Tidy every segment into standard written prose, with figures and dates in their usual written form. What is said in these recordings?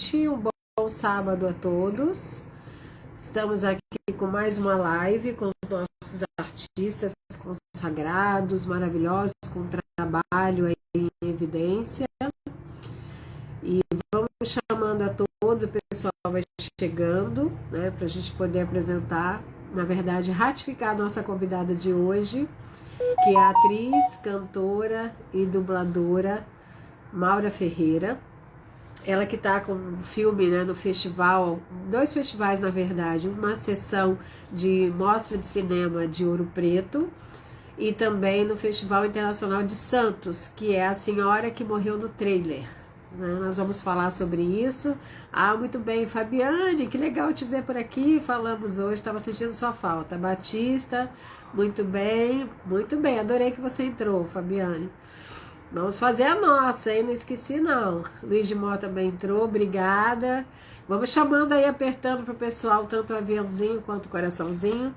noite, um bom sábado a todos. Estamos aqui com mais uma live com os nossos artistas consagrados, maravilhosos, com trabalho aí em evidência. E vamos chamando a todos, o pessoal vai chegando, né, para a gente poder apresentar, na verdade, ratificar a nossa convidada de hoje, que é a atriz, cantora e dubladora Maura Ferreira. Ela que está com um filme, né, no festival, 2 festivais na verdade, uma sessão de mostra de cinema de Ouro Preto e também no Festival Internacional de Santos, que é A Senhora que Morreu no Trailer. Nós vamos falar sobre isso. Muito bem, Fabiane, que legal te ver por aqui. Falamos hoje, estava sentindo sua falta. Batista, muito bem, adorei que você entrou, Fabiane. Vamos fazer a nossa, hein? Não esqueci não. Luiz de Mó também entrou, obrigada. Vamos chamando aí, apertando para o pessoal, tanto o aviãozinho quanto o coraçãozinho.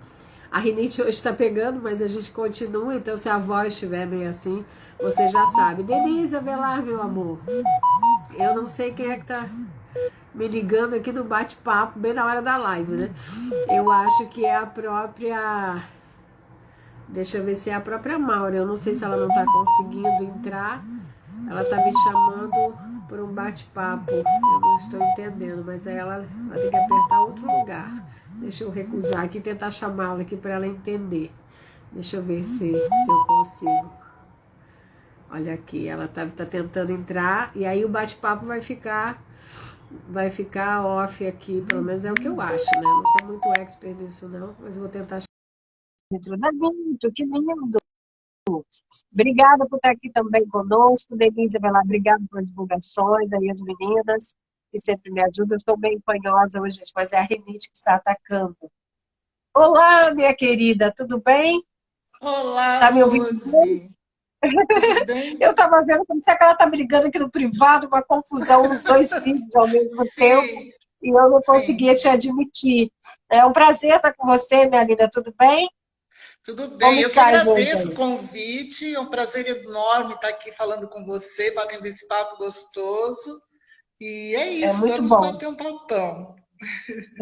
A rinite hoje está pegando, mas a gente continua, então se a voz estiver meio assim, você já sabe. Denise Avelar, meu amor. Eu não sei quem é que tá me ligando aqui no bate-papo, bem na hora da live, né? Eu acho que é a própria... Deixa eu ver se é a própria Maura. Eu não sei se ela não tá conseguindo entrar. Ela tá me chamando por um bate-papo. Eu não estou entendendo, mas aí ela tem que apertar outro lugar. Deixa eu recusar aqui e tentar chamá-la aqui para ela entender. Deixa eu ver se eu consigo. Olha aqui, ela tá tentando entrar e aí o bate-papo vai ficar off aqui, pelo menos é o que eu acho, né? Não sou muito expert nisso não, mas vou tentar. Que lindo! Obrigada por estar aqui também conosco, Denise Avelar, obrigada pelas divulgações, aí as meninas que sempre me ajudam. Eu estou bem fanhosa hoje, gente, mas é a rinite que está atacando. Olá, minha querida, tudo bem? Olá, tá me ouvindo? Rose. Tudo bem? Eu estava vendo como se ela está brigando aqui no privado, uma confusão, os 2 vídeos ao mesmo tempo, e eu não conseguia te admitir. É um prazer estar com você, minha linda, tudo bem? Tudo bem, Como eu que está, agradeço o gente? convite, é um prazer enorme estar aqui falando com você, batendo esse papo gostoso. E é É isso, muito vamos bom. bater um papão.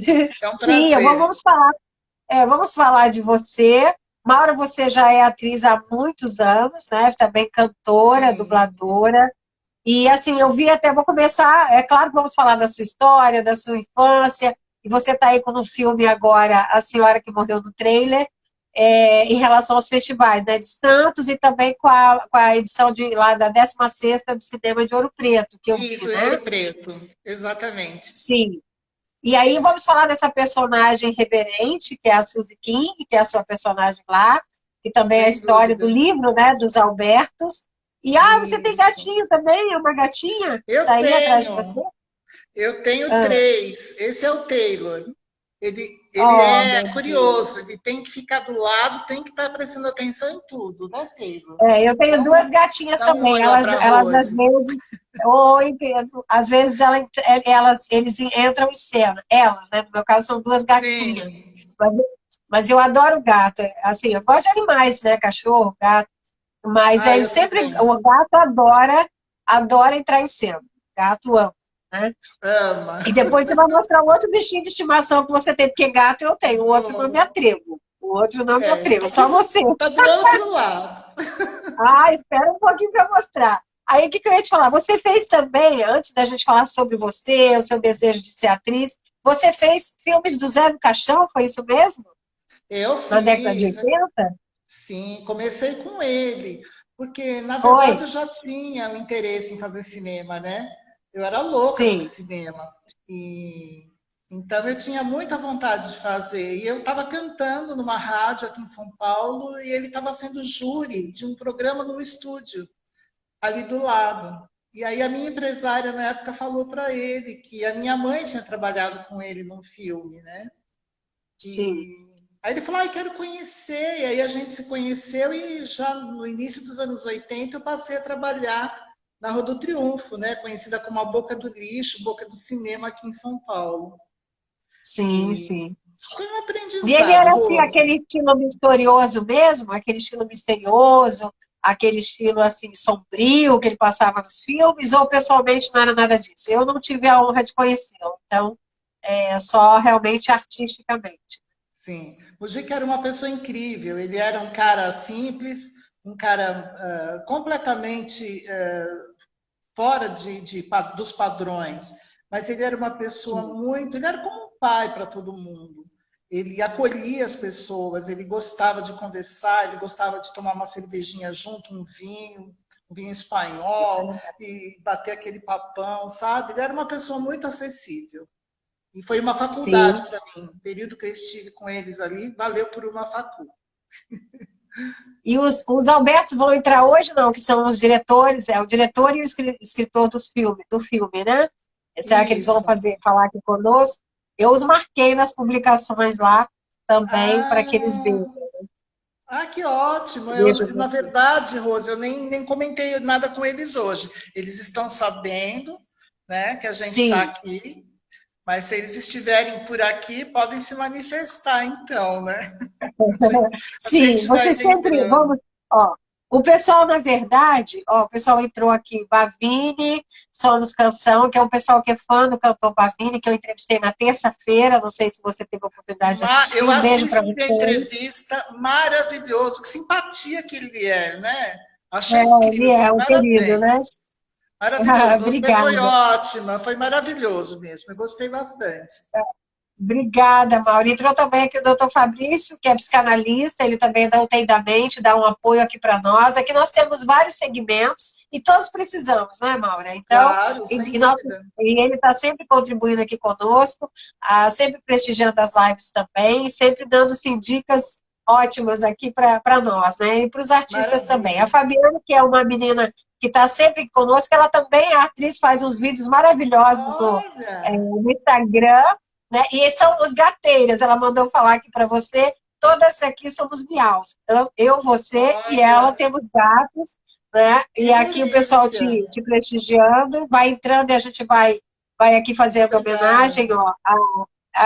É um Sim, prazer. vamos falar de você. Maura, você já é atriz há muitos anos, né? Também cantora, Sim, dubladora. E assim, eu vi até, vou começar, é claro que vamos falar da sua história, da sua infância, e você está aí com o filme agora, A Senhora que Morreu no Trailer, em relação aos festivais, né, de Santos e também com a edição lá da 16ª do Cinema de Ouro Preto, que eu vi, isso, em né? Ouro Preto, exatamente. Sim. E aí vamos falar dessa personagem reverente, que é a Suzy King, que é a sua personagem lá, e também a Sem história do dúvida. livro, né, dos Albertos. E, você tem Isso. gatinho também, é uma gatinha? Eu Tá aí atrás de você? tenho, eu tenho Ah, 3. Esse é o Taylor. Ele oh, é meu curioso, Deus. ele tem que ficar do lado, tem que estar prestando atenção em tudo, né, Taylor? Eu tenho 2 gatinhas Dá um também, oi lá elas, para elas às Rose. vezes... Oi, Pedro. Às vezes eles entram em cena. Elas, né? No meu caso, são 2 gatinhas. Sim. Mas, mas eu adoro gato. Assim, eu gosto de animais, né? Cachorro, gato. Mas Ah, ele eu sempre, também. o gato adora entrar em cena. O gato ama, né? Ama. E depois você vai mostrar um outro bichinho de estimação que você tem, porque gato eu tenho, o outro não me Vou. atrevo. O outro não me Tá atrevo, aqui só você. tá do outro lado. Espera um pouquinho para mostrar. Aí, o que eu ia te falar? Você fez também, antes da gente falar sobre você, o seu desejo de ser atriz, você fez filmes do Zé do Caixão, foi isso mesmo? Eu Na década de fiz, 80? sim, comecei com ele, porque na verdade Foi, eu já tinha o interesse em fazer cinema, né? Eu era louca por sim. cinema. E então eu tinha muita vontade de fazer. E eu estava cantando numa rádio aqui em São Paulo e ele estava sendo júri de um programa no estúdio ali do lado. E aí a minha empresária na época falou para ele que a minha mãe tinha trabalhado com ele num filme, né? Sim. E aí ele falou, quero conhecer. E aí a gente se conheceu e já no início dos anos 80 eu passei a trabalhar na Rua do Triunfo, né? Conhecida como a Boca do Lixo, Boca do Cinema aqui em São Paulo. Sim, E sim. foi um E ele aprendizado, era assim, Rose. aquele estilo misterioso mesmo, aquele estilo misterioso, aquele estilo assim sombrio que ele passava nos filmes, ou pessoalmente não era nada disso? Eu não tive a honra de conhecê-lo, então só realmente artisticamente. Sim. O Gica era uma pessoa incrível. Ele era um cara simples, um cara completamente fora dos padrões, mas ele era uma pessoa Sim. muito. Ele era como um pai para todo mundo. Ele acolhia as pessoas, ele gostava de conversar, ele gostava de tomar uma cervejinha junto, um vinho Isso é espanhol, legal. e bater aquele papão, sabe? Ele era uma pessoa muito acessível. E foi uma faculdade Sim. para mim. O período que eu estive com eles ali, valeu por uma faculdade. E os Albertos vão entrar hoje, não? Que são os diretores, o diretor e o escritor do filme, né? Será que eles vão Isso. falar aqui conosco? Eu os marquei nas publicações lá também para que eles Ah, vejam. que ótimo. Vejam Na você. verdade, Rose, eu nem comentei nada com eles hoje. Eles estão sabendo, né, que a gente está Sim, aqui, mas se eles estiverem por aqui, podem se manifestar, então, né? A sim, gente vai você sempre, lembrando. vamos, ó, o pessoal, na verdade, ó, o pessoal entrou aqui, Bavini, Somos Canção, que é um pessoal que é fã do cantor Bavini, que eu entrevistei na terça-feira, não sei se você teve a oportunidade de assistir, Eu um beijo para assisti a vocês. entrevista, maravilhoso, que simpatia que ele é, né? Achei Ele incrível, é um querido, né? parabéns. Maravilhoso, você foi Obrigada. ótima, foi maravilhoso mesmo, eu gostei bastante. Obrigada, Mauro. Entrou também aqui o doutor Fabrício, que é psicanalista, ele também dá o Tem da Mente, dá um apoio aqui para nós. Aqui nós temos vários segmentos e todos precisamos, né, Maura? Então, Claro, sem nós, dúvida. e ele está sempre contribuindo aqui conosco, sempre prestigiando as lives também, sempre dando sim, dicas ótimas aqui para nós, né? E para os artistas também. A Maravilha. Fabiana, que é uma menina que está sempre conosco, ela também é atriz, faz uns vídeos maravilhosos Olha, no Instagram, né? E são os gateiras, ela mandou falar aqui para você, todas aqui somos miaus. Eu, você e ela olha, temos gatos, né? que E aqui o pessoal delícia. te prestigiando, vai entrando e a gente vai aqui fazendo Obrigada. homenagem, ó,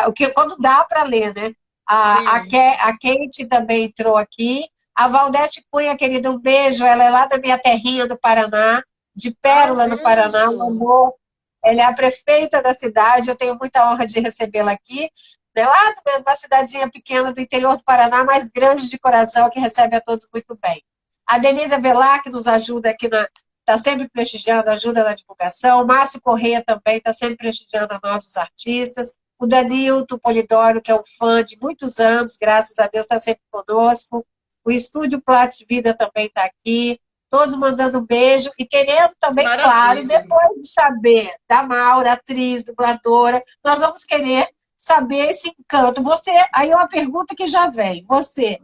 o que, quando dá para ler, né? Sim. A Kate também entrou aqui, a Valdete Cunha, querida, um beijo, ela é lá da minha terrinha do Paraná, de Um Pérola, no Paraná, um beijo. amor. Ela é a prefeita da cidade, eu tenho muita honra de recebê-la aqui, né, lá de uma cidadezinha pequena do interior do Paraná, mas grande de coração, que recebe a todos muito bem. A Denise Avelar, que nos ajuda aqui, está sempre prestigiando, ajuda na divulgação. O Márcio Corrêa também está sempre prestigiando a nós, os artistas. O Danilton Polidoro, que é um fã de muitos anos, graças a Deus, está sempre conosco. O Estúdio Platts Vida também está aqui. Todos mandando um beijo e querendo também, claro, Maravilha. depois de saber da Maura, atriz, dubladora, nós vamos querer saber esse encanto. Você, aí é uma pergunta que já vem. Você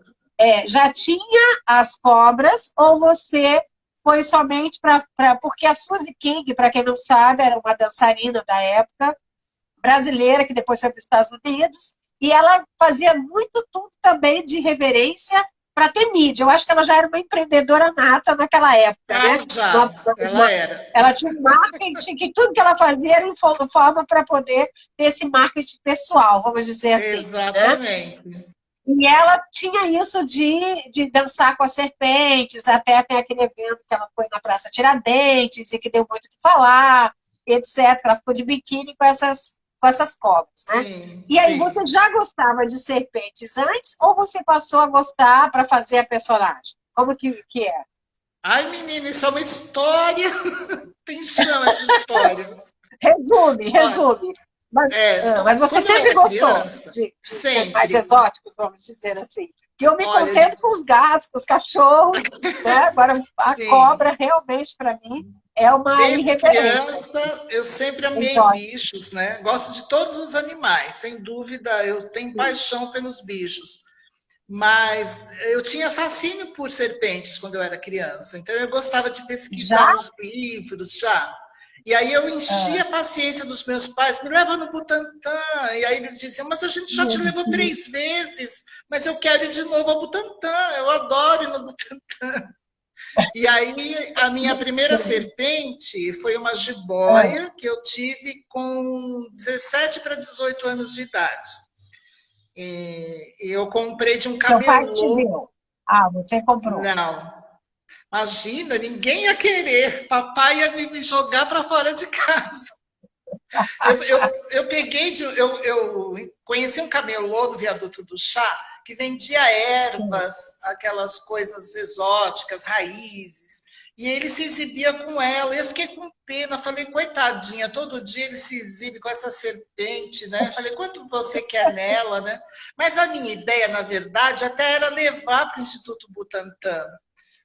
já tinha as cobras ou você foi somente porque a Suzy King, para quem não sabe, era uma dançarina da época, brasileira, que depois foi para os Estados Unidos, e ela fazia muito tudo também de reverência para ter mídia. Eu acho que ela já era uma empreendedora nata naquela época, né? Ela era. Ela tinha um marketing, que tudo que ela fazia era em forma para poder ter esse marketing pessoal, vamos dizer assim, né? Exatamente. E ela tinha isso de dançar com as serpentes, até tem aquele evento que ela foi na Praça Tiradentes, e que deu muito o que falar, etc. Ela ficou de biquíni com essas cobras, né? Sim, E aí, você sim. já gostava de serpentes antes, ou você passou a gostar para fazer a personagem? Como que é? Ai, menina, isso é uma história. Tem chão essa história. Resume, Olha, resume. Mas você quando eu sempre era gostou criança, de ser mais sempre. exóticos, vamos dizer assim. Que eu me Olha, contento com os gatos, com os cachorros, né? Agora, a sim. cobra, realmente, para mim, é uma Desde irreverência. criança, eu sempre amei Exótico, bichos, né? Gosto de todos os animais, sem dúvida, eu tenho sim. paixão pelos bichos. Mas eu tinha fascínio por serpentes quando eu era criança, então eu gostava de Já? pesquisar nos livros já. E aí eu enchia Ah, a paciência dos meus pais, me leva no Butantã. E aí eles diziam, mas a gente já te meu levou Deus. 3 vezes, mas eu quero ir de novo ao Butantã, eu adoro ir no Butantã. E aí a minha primeira serpente foi uma Ah, jiboia que eu tive com 17 para 18 anos de idade. E eu comprei de um seu pai te camelô. deu. Ah, você comprou. Não. Imagina, ninguém ia querer. Papai ia me jogar para fora de casa. Eu conheci um camelô no Viaduto do Chá que vendia Sim, ervas, aquelas coisas exóticas, raízes, e ele se exibia com ela. Eu fiquei com pena, falei, coitadinha, todo dia ele se exibe com essa serpente, né? Falei, quanto você quer nela, né? Mas a minha ideia, na verdade, até era levar para o Instituto Butantan,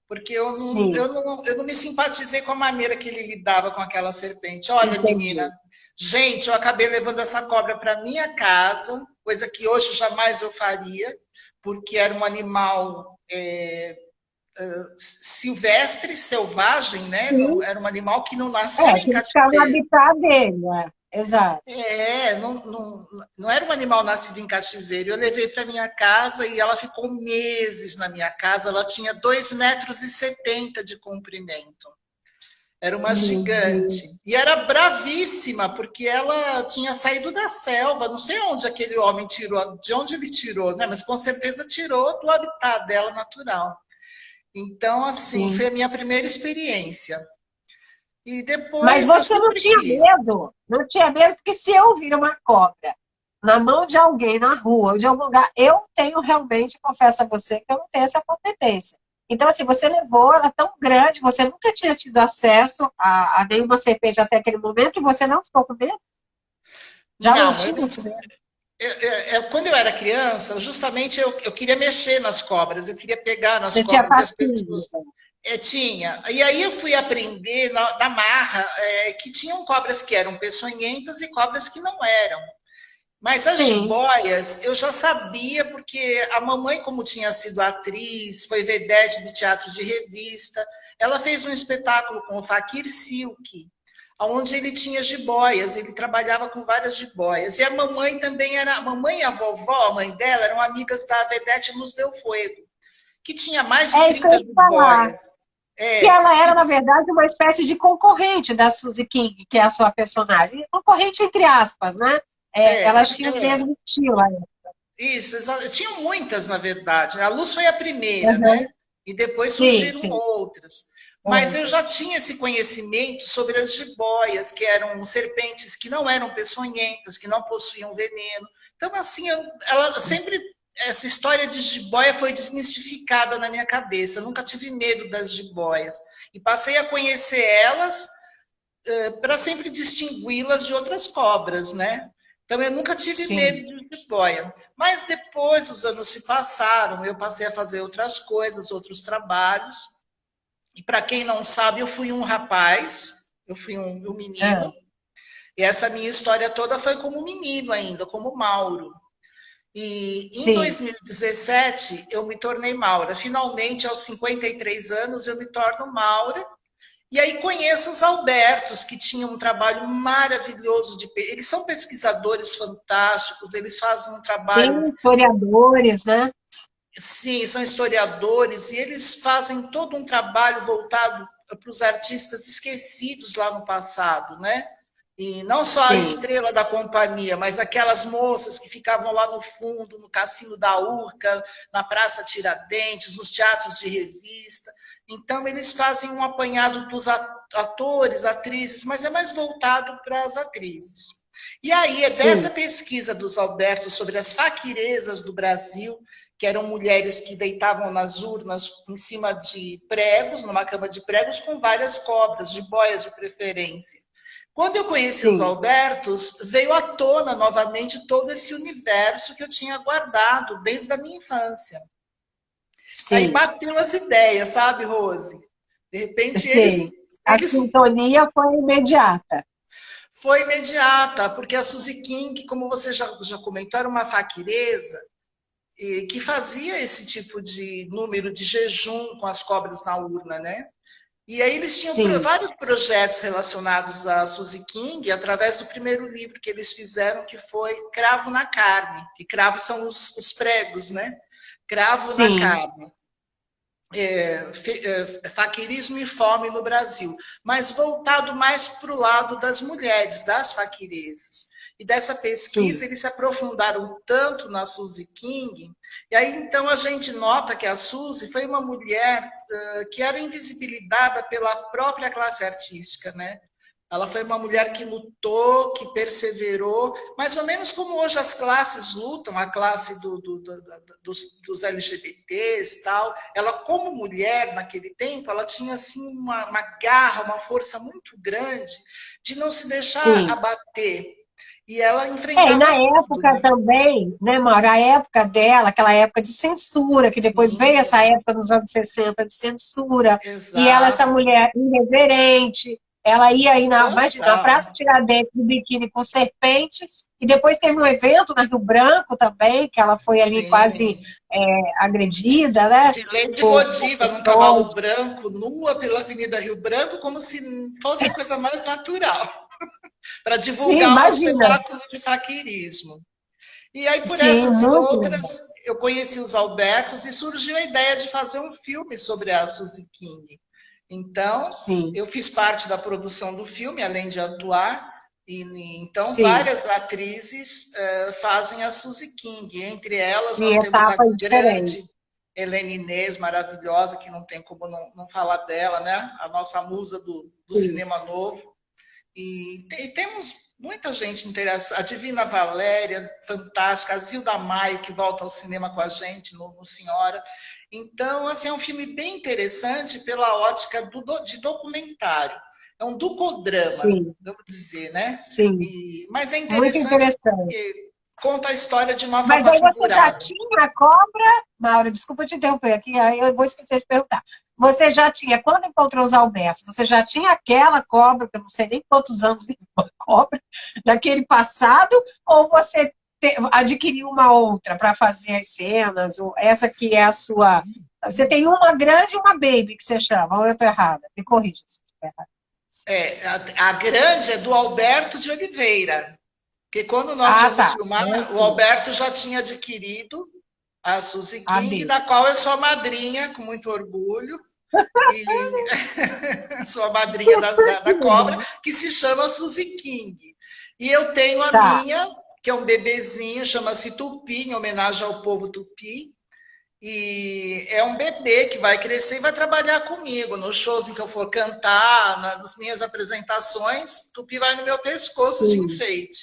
porque sim, eu não me simpatizei com a maneira que ele lidava com aquela serpente. Olha, menina, entendi. gente, eu acabei levando essa cobra para minha casa, coisa que hoje jamais eu faria, porque era um animal silvestre, selvagem, né? Não, Sim, era um animal que não nasceu em tem que ficar no cativeiro. habitat dele, exato. Não era um animal nascido em cativeiro. Eu levei para minha casa e ela ficou meses na minha casa. Ela tinha 2,70 m de comprimento. Era uma Meu Deus. gigante. E era bravíssima, porque ela tinha saído da selva. Não sei onde aquele homem tirou, de onde ele tirou, né? Mas com certeza tirou do habitat dela natural. Então, assim, foi Sim. a minha primeira experiência. E Mas depois eu você não sempre tinha quis. medo, não tinha medo, porque se eu vir uma cobra na mão de alguém na rua, ou de algum lugar, eu tenho realmente, confesso a você, que eu não tenho essa competência. Então, assim, você levou, ela tão grande, você nunca tinha tido acesso a nenhuma serpente até aquele momento, e você não ficou com medo? Já não Não, eu tinha não. esse medo? Quando eu era criança, justamente eu queria mexer nas cobras, eu queria pegar nas Você tinha cobras e as fascínio, pessoas. então. Tinha. E aí eu fui aprender na marra que tinham cobras que eram peçonhentas e cobras que não eram. Mas as Sim, jiboias eu já sabia, porque a mamãe, como tinha sido atriz, foi vedete de teatro de revista, ela fez um espetáculo com o Fakir Silk, onde ele tinha jiboias, ele trabalhava com várias jiboias. E a mamãe também era, a mamãe e a vovó, a mãe dela, eram amigas da vedete Luz Del Fuego, que tinha mais de é isso que eu 30 ia te falar. jiboias. Que É, ela era, e na verdade, uma espécie de concorrente da Suzy King, que é a sua personagem. Concorrente entre aspas, né? Elas acho que tinham o mesmo estilo. Aí. isso, tinham muitas, na verdade. A Luz foi a primeira, né? Uhum. E depois Sim, surgiram sim. outras. Mas eu já Outras. tinha esse conhecimento sobre as jiboias, que eram serpentes que não eram peçonhentas, que não possuíam veneno. Então, assim, ela sempre. Essa história de jiboia foi desmistificada na minha cabeça. Eu nunca tive medo das jiboias. E passei a conhecer elas para sempre distingui-las de outras cobras, né? Então eu nunca tive Sim, medo de jiboia. Mas depois os anos se passaram, eu passei a fazer outras coisas, outros trabalhos. E para quem não sabe, eu fui um rapaz, eu fui um menino. E essa minha história toda foi como menino ainda, como Mauro. E em sim. 2017 eu me tornei Maura. Finalmente, aos 53 anos, eu me torno Maura. E aí conheço os Albertos, que tinham um trabalho maravilhoso de. Eles são pesquisadores fantásticos, eles fazem um trabalho. Sim, historiadores, né? Sim, são historiadores, e eles fazem todo um trabalho voltado para os artistas esquecidos lá no passado, né? E não só a Sim, estrela da companhia, mas aquelas moças que ficavam lá no fundo, no Cassino da Urca, na Praça Tiradentes, nos teatros de revista. Então, eles fazem um apanhado dos atores, atrizes, mas é mais voltado para as atrizes. E aí, é dessa sim. pesquisa dos Alberto sobre as faquirezas do Brasil, que eram mulheres que deitavam nas urnas em cima de pregos, numa cama de pregos, com várias cobras, jiboias de preferência. Quando eu conheci os Sim, Albertos, veio à tona novamente todo esse universo que eu tinha guardado desde a minha infância. Aí sim, bateu as ideias, sabe, Rose? De repente, sim. A eles sintonia foi imediata. foi imediata, porque a Suzy King, como você já comentou, era uma faquireza que fazia esse tipo de número de jejum com as cobras na urna, né? E aí eles tinham Sim, vários projetos relacionados a Suzy King, através do primeiro livro que eles fizeram, que foi Cravo na Carne, que cravos são os pregos, né? Cravo na sim. Carne. faquirismo e fome no Brasil, mas voltado mais para o lado das mulheres, das faquiresas. E dessa pesquisa, Sim. eles se aprofundaram tanto na Suzy King, e aí então a gente nota que a Suzy foi uma mulher que era invisibilizada pela própria classe artística, né? Ela foi uma mulher que lutou, que perseverou, mais ou menos como hoje as classes lutam, a classe dos LGBTs e tal. Ela, como mulher, naquele tempo, ela tinha assim, uma garra, uma força muito grande de não se deixar Sim. abater. E ela E na enfrentava tudo, época né? também, né, Maura, a época dela, aquela época de censura, que depois veio Sim, essa época nos anos 60 de censura, e ela, essa exato. mulher irreverente, ela ia aí imagina, na Total. Praça Tiradentes, de biquíni com serpentes, e depois teve um evento na Rio Branco também, que ela foi ali quase Sim. agredida, né, De Lady por Godiva num pessoas. cavalo branco, nua pela Avenida Rio Branco, como se fosse a coisa mais natural, para Sim, divulgar um imagina. espetáculo de faquirismo. E aí, por Sim, essas e muito outras, legal. eu conheci os Albertos e surgiu a ideia de fazer um filme sobre a Suzy King. Então, Sim, eu fiz parte da produção do filme, além de atuar, e então sim. várias atrizes fazem a Suzy King. Entre elas, Em nós temos a etapas diferentes. grande Helena Inês, maravilhosa, que não tem como não falar dela, né? A nossa musa do Sim. cinema novo. E temos muita gente interessada. A Divina Valéria, fantástica. A Zilda Maio, que volta ao cinema com a gente no Senhora. Então, assim, é um filme bem interessante pela ótica de documentário. É um docodrama, Sim, vamos dizer, né? sim. Mas é Muito interessante interessante. porque conta a história de uma Mas forma aí você já figurada. tinha a cobra? Mauro, desculpa te interromper aqui, aí eu vou esquecer de perguntar. Você já tinha, quando encontrou os Albertos, você já tinha aquela cobra, que eu não sei nem quantos anos viveu a cobra, daquele passado, ou você adquiriu uma outra para fazer as cenas, ou essa que é a sua. Você tem uma grande e uma baby, que você chama, ou eu estou errada? Me corrija se eu estiver errada. A grande é do Alberto de Oliveira, porque quando nós Ah, fomos tá. filmar, o Alberto já tinha adquirido a Suzy A King, baby. da qual eu sou a madrinha, com muito orgulho, e sou a madrinha da cobra, que se chama Suzy King. E eu tenho a Tá. minha, que é um bebezinho, chama-se Tupi, em homenagem ao povo Tupi, e é um bebê que vai crescer e vai trabalhar comigo nos shows em que eu for cantar, nas minhas apresentações. Tupi vai no meu pescoço de Sim. enfeite.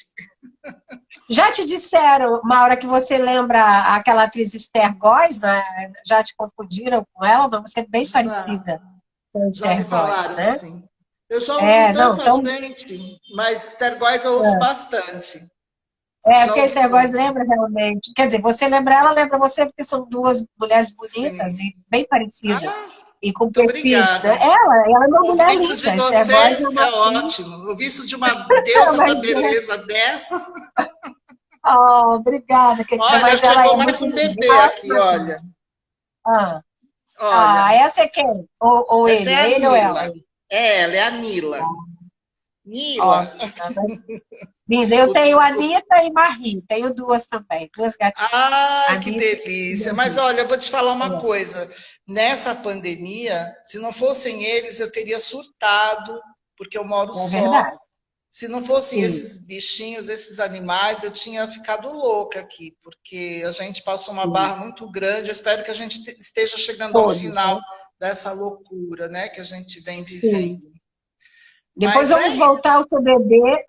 Já te disseram, Maura, que você lembra aquela atriz Esther Góes, né? Já te confundiram com ela, mas você é bem Já, parecida com a já me Esther Góes, falaram, né? sim. Eu já ouvi Não, tanta então, gente, mas Tergóis eu ouço bastante. Já porque a ouvi Esther Góes muito. lembra realmente. Quer dizer, você lembra ela, lembra você, porque são duas mulheres bonitas Sim. e bem parecidas, Ah, e com muito perfis, né? obrigada. Ela é uma Ouvir mulher isso linda, de a Esther Góes você é uma é atriz, ótimo. Ouvir isso de uma deusa da mas, beleza dessa. obrigada, querida, Olha, mas ela chegou é mais muito um linda, bebê uma aqui, ótima atriz. olha. Ah, Olha, essa é quem? Ou essa ele? é a É ele ou ela? Nila. É ela, é a Nila. Nila. Ótima. Linda. Eu O, tenho a o, Anitta e Marie. Tenho duas também, duas gatinhas. ai, que Anitta e delícia. Mas Marie. olha, eu vou te falar uma É, coisa. Nessa pandemia, se não fossem eles, eu teria surtado, porque eu moro é só. verdade. Se não fossem Sim, esses bichinhos, esses animais, eu tinha ficado louca aqui, porque a gente passou uma sim. barra muito grande. Eu espero que a gente esteja chegando ao Todos, final né? dessa loucura, né, que a gente vem Sim. vivendo. Depois Mas vamos é voltar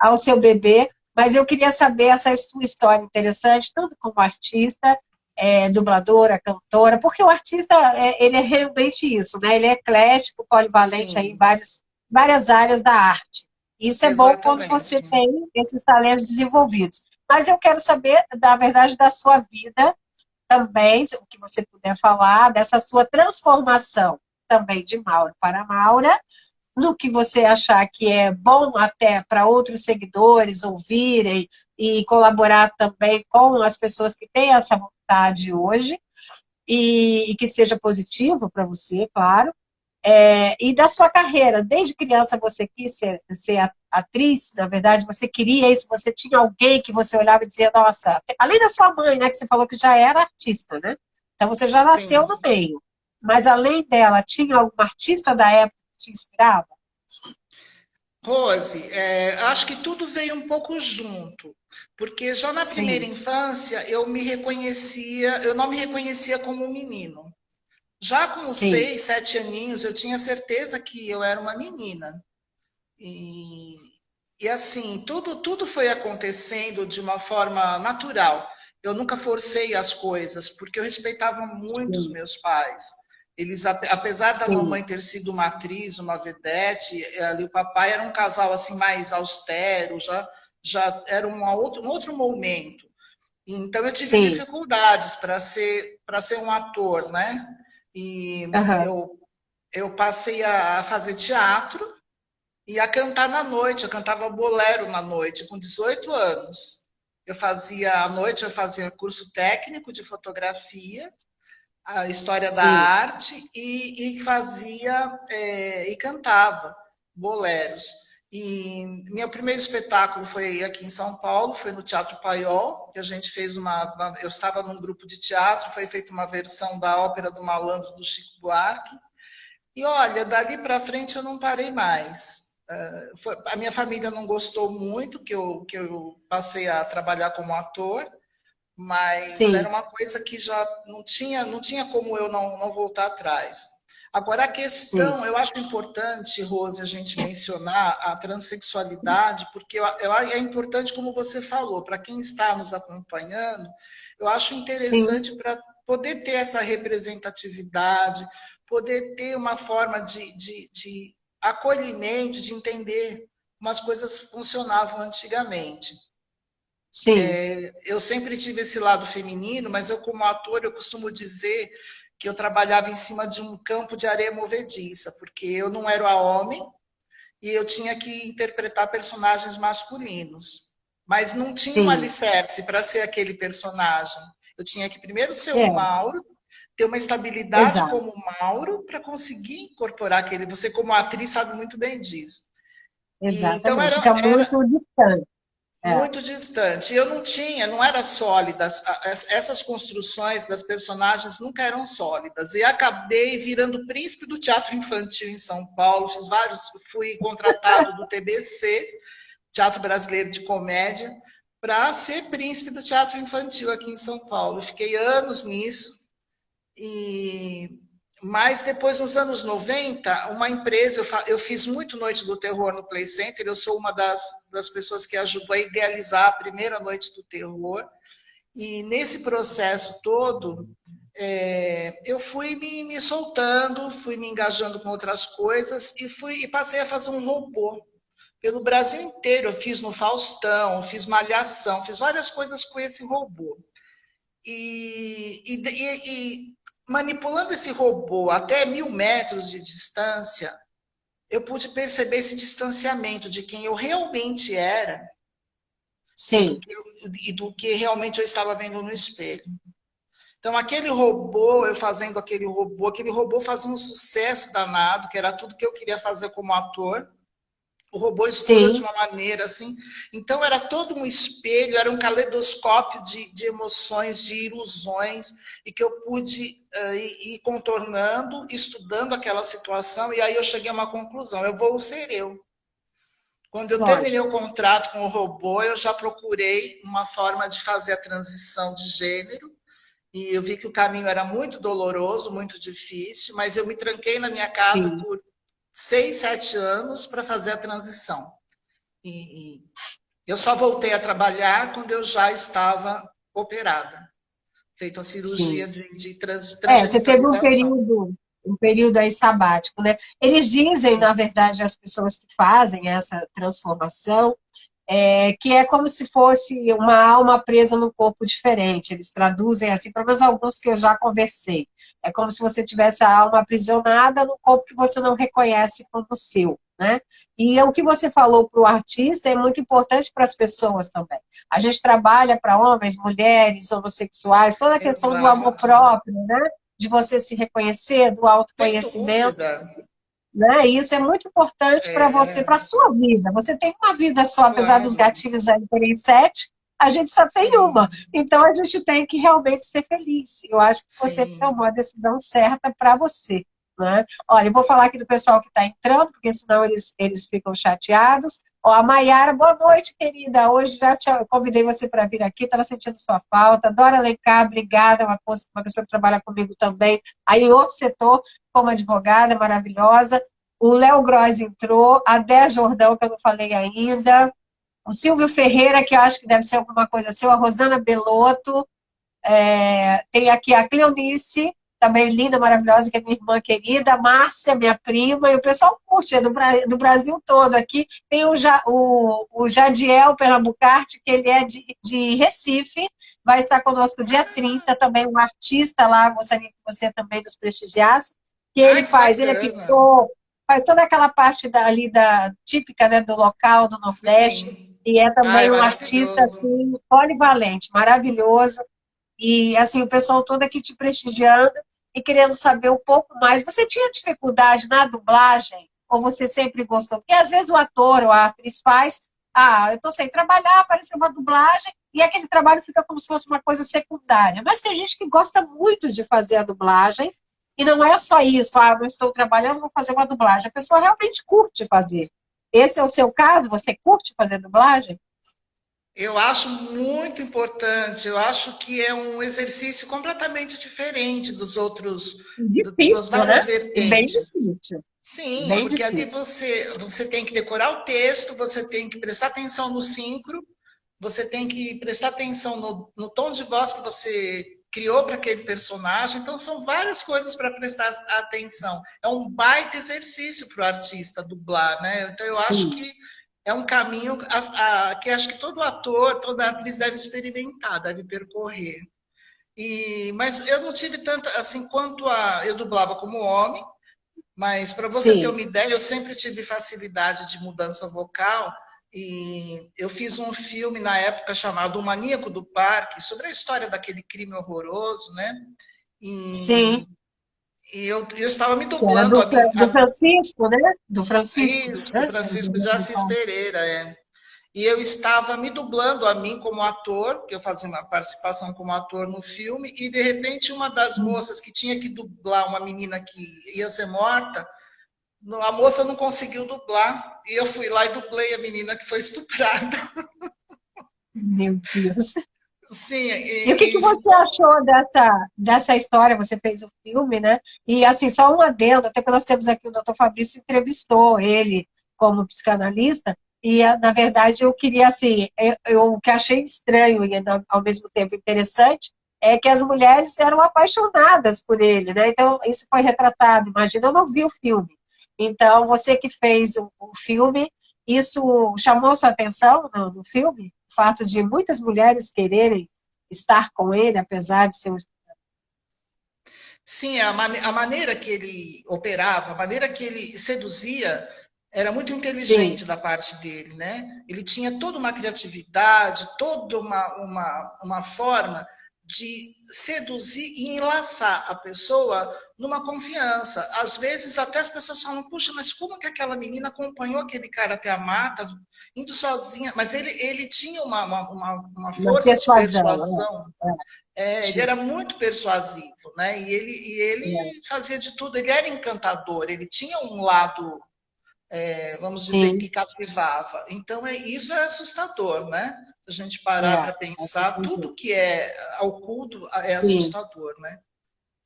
ao seu bebê, mas eu queria saber essa sua história interessante, tanto como artista, dubladora, cantora, porque o artista, ele é realmente isso, né? Ele é eclético, polivalente aí em sim, várias áreas da arte. Isso é bom quando exatamente. você tem esses talentos desenvolvidos. Mas eu quero saber, na verdade, da sua vida também, o que você puder falar, dessa sua transformação também de Maura para Maura, no que você achar que é bom até para outros seguidores ouvirem e colaborar também com as pessoas que têm essa vontade hoje, e que seja positivo para você, claro. E da sua carreira, desde criança você quis ser atriz, na verdade, você queria isso, você tinha alguém que você olhava e dizia, nossa, além da sua mãe, né, que você falou que já era artista, né? Então você já nasceu Sim. no meio. mas além dela, tinha algum artista da época que te inspirava? Rose, acho que tudo veio um pouco junto, porque já na primeira Sim, infância eu não me reconhecia como um menino. Já com os sim, 6, 7 aninhos, eu tinha certeza que eu era uma menina. E, e assim, tudo foi acontecendo de uma forma natural. Eu nunca forcei as coisas, porque eu respeitava muito os sim, meus pais. Eles, apesar da sim, mamãe ter sido uma atriz, uma vedete, ali o papai era um casal assim mais austero, já era um outro momento. Então eu tive sim. dificuldades para ser um ator, né? E Aham. eu passei a fazer teatro e a cantar na noite. Eu cantava bolero na noite, com 18 anos. À noite, eu fazia curso técnico de fotografia, a história da Sim, arte, e cantava boleros. E meu primeiro espetáculo foi aqui em São Paulo, foi no Teatro Paiol, que a gente fez eu estava num grupo de teatro, foi feita uma versão da Ópera do Malandro do Chico Buarque. E olha, dali para frente eu não parei mais. A minha família não gostou muito que eu passei a trabalhar como ator, mas era sim, uma coisa que já não tinha como eu não voltar atrás. Agora, a sim, questão, eu acho importante, Rose, a gente mencionar a transexualidade, porque é importante, como você falou, para quem está nos acompanhando, eu acho sim, interessante para poder ter essa representatividade, poder ter uma forma de acolhimento, de entender como as coisas funcionavam antigamente. sim, Eu sempre tive esse lado feminino, mas eu, como ator, eu costumo dizer que eu trabalhava em cima de um campo de areia movediça, porque eu não era homem e eu tinha que interpretar personagens masculinos. Mas não tinha um sim. alicerce para ser aquele personagem. Eu tinha que primeiro ser o É, Mauro, ter uma estabilidade exato, como Mauro para conseguir incorporar aquele. Você, como atriz, sabe muito bem disso. E então exatamente. Fica muito distante. É, muito distante. Eu não era sólida. Essas construções das personagens nunca eram sólidas. E acabei virando príncipe do teatro infantil em São Paulo. Fui contratado do TBC, Teatro Brasileiro de Comédia, para ser príncipe do teatro infantil aqui em São Paulo. Fiquei anos nisso. E mas depois, nos anos 90, uma empresa, eu fiz muito Noite do Terror no Play Center, eu sou uma das pessoas que ajudou a idealizar a primeira Noite do Terror, e nesse processo todo, eu fui me soltando, fui me engajando com outras coisas, e passei a fazer um robô. Pelo Brasil inteiro, eu fiz no Faustão, fiz Malhação, fiz várias coisas com esse robô. E manipulando esse robô até 1.000 metros de distância, eu pude perceber esse distanciamento de quem eu realmente era e do sim, que, do que realmente eu estava vendo no espelho. Então, aquele robô fazia um sucesso danado, que era tudo que eu queria fazer como ator. O robô escolheu de sim, uma maneira assim. Então, era todo um espelho, era um caleidoscópio de emoções, de ilusões, e que eu pude ir contornando, estudando aquela situação, e aí eu cheguei a uma conclusão: eu vou ser eu. Quando eu terminei lógico. o contrato com o robô, eu já procurei uma forma de fazer a transição de gênero, e eu vi que o caminho era muito doloroso, muito difícil, mas eu me tranquei na minha casa Sim. por 6, 7 anos para fazer a transição. E eu só voltei a trabalhar quando eu já estava operada, feito a cirurgia Sim. de Você teve transgenitalização. um período aí sabático, né? Eles dizem, na verdade, as pessoas que fazem essa transformação, que é como se fosse uma alma presa num corpo diferente. Eles traduzem assim, pelo menos alguns que eu já conversei. É como se você tivesse a alma aprisionada num corpo que você não reconhece como seu, né? E o que você falou para o artista é muito importante para as pessoas também. A gente trabalha para homens, mulheres, homossexuais, toda a questão do amor Exato. próprio, né? De você se reconhecer, do Sem autoconhecimento, dúvida. né? E isso é muito importante para você, para a É, sua vida. Você tem uma vida só, apesar dos claro. gatilhos já terem sete, A gente só tem uma. Então, a gente tem que realmente ser feliz. Eu acho que você Sim. tomou a decisão certa para você. Né? Olha, eu vou falar aqui do pessoal que está entrando, porque senão eles ficam chateados. Ó, a Maiara, boa noite, querida. Hoje já eu convidei você para vir aqui, estava sentindo sua falta. Dora Alencar, obrigada, uma pessoa que trabalha comigo também, aí em outro setor, como advogada, maravilhosa. O Léo Gross entrou, a Dé Jordão, que eu não falei ainda, o Silvio Ferreira, que eu acho que deve ser alguma coisa assim, a Rosana Belotto, tem aqui a Cleonice, também linda, maravilhosa, que é minha irmã querida, a Márcia, minha prima, e o pessoal curte, é do Brasil todo aqui. Tem o Jadiel Pernambucarte, que ele é de Recife, vai estar conosco dia 30, também um artista lá, gostaria que você também nos prestigiasse, que ele Ai, que faz, ele é bacana. pintor, faz toda aquela parte ali típica, né, do local, do Nordeste, Sim. e é Ai, também um artista maravilhoso. assim, polivalente, maravilhoso. E assim, o pessoal todo aqui te prestigiando e querendo saber um pouco mais. Você tinha dificuldade na dublagem? Ou você sempre gostou? Porque às vezes o ator ou a atriz faz, eu estou sem trabalhar, apareceu uma dublagem, e aquele trabalho fica como se fosse uma coisa secundária. Mas tem gente que gosta muito de fazer a dublagem, e não é só isso, não estou trabalhando, vou fazer uma dublagem. A pessoa realmente curte fazer. Esse é o seu caso? Você curte fazer dublagem? Eu acho muito importante, eu acho que é um exercício completamente diferente dos outros, das Difícil, várias né? Bem vertentes. difícil. Sim, Bem porque ali difícil. você tem que decorar o texto, você tem que prestar atenção no síncro, você tem que prestar atenção no tom de voz que você criou para aquele personagem. Então, são várias coisas para prestar atenção. É um baita exercício para o artista dublar, né? Então, eu acho Sim. que é um caminho que acho que todo ator, toda atriz deve experimentar, deve percorrer. Mas eu não tive tanta, assim, eu dublava como homem, mas para você ter Sim. uma ideia, eu sempre tive facilidade de mudança vocal e eu fiz um filme na época chamado O Maníaco do Parque, sobre a história daquele crime horroroso, né? Sim. E, eu estava me Que era dublando a mim, Do Francisco, né? Do Francisco, do né? Francisco de Assis Pereira, é. E eu estava me dublando a mim como ator, que eu fazia uma participação como ator no filme, e de repente uma das moças que tinha que dublar uma menina que ia ser morta, a moça não conseguiu dublar, e eu fui lá e dublei a menina que foi estuprada. Meu Deus. Sim, E o que que você achou dessa história? Você fez o filme, né? E assim, só um adendo, até porque nós temos aqui o Dr. Fabrício entrevistou ele como psicanalista, e na verdade eu queria assim, o que achei estranho e ao mesmo tempo interessante é que as mulheres eram apaixonadas por ele, né? Então isso foi retratado. Imagina, eu não vi o filme. Então você que fez o filme, isso chamou sua atenção no filme? O fato de muitas mulheres quererem estar com ele, apesar de ser um... sim, a maneira que ele operava, a maneira que ele seduzia, era muito Sim, inteligente da parte dele, né? Ele tinha toda uma criatividade, toda uma forma de seduzir e enlaçar a pessoa numa confiança. Às vezes até as pessoas falam, puxa, mas como que aquela menina acompanhou aquele cara até a mata, indo sozinha? Mas ele tinha uma uma força de persuasão. persuasão, ele Tipo, era muito persuasivo, né? E ele fazia de tudo, ele era encantador, ele tinha um lado, vamos dizer, sim, que cativava. Então, isso é assustador, né? Se a gente parar é, para pensar, tudo que é oculto é sim. assustador, né?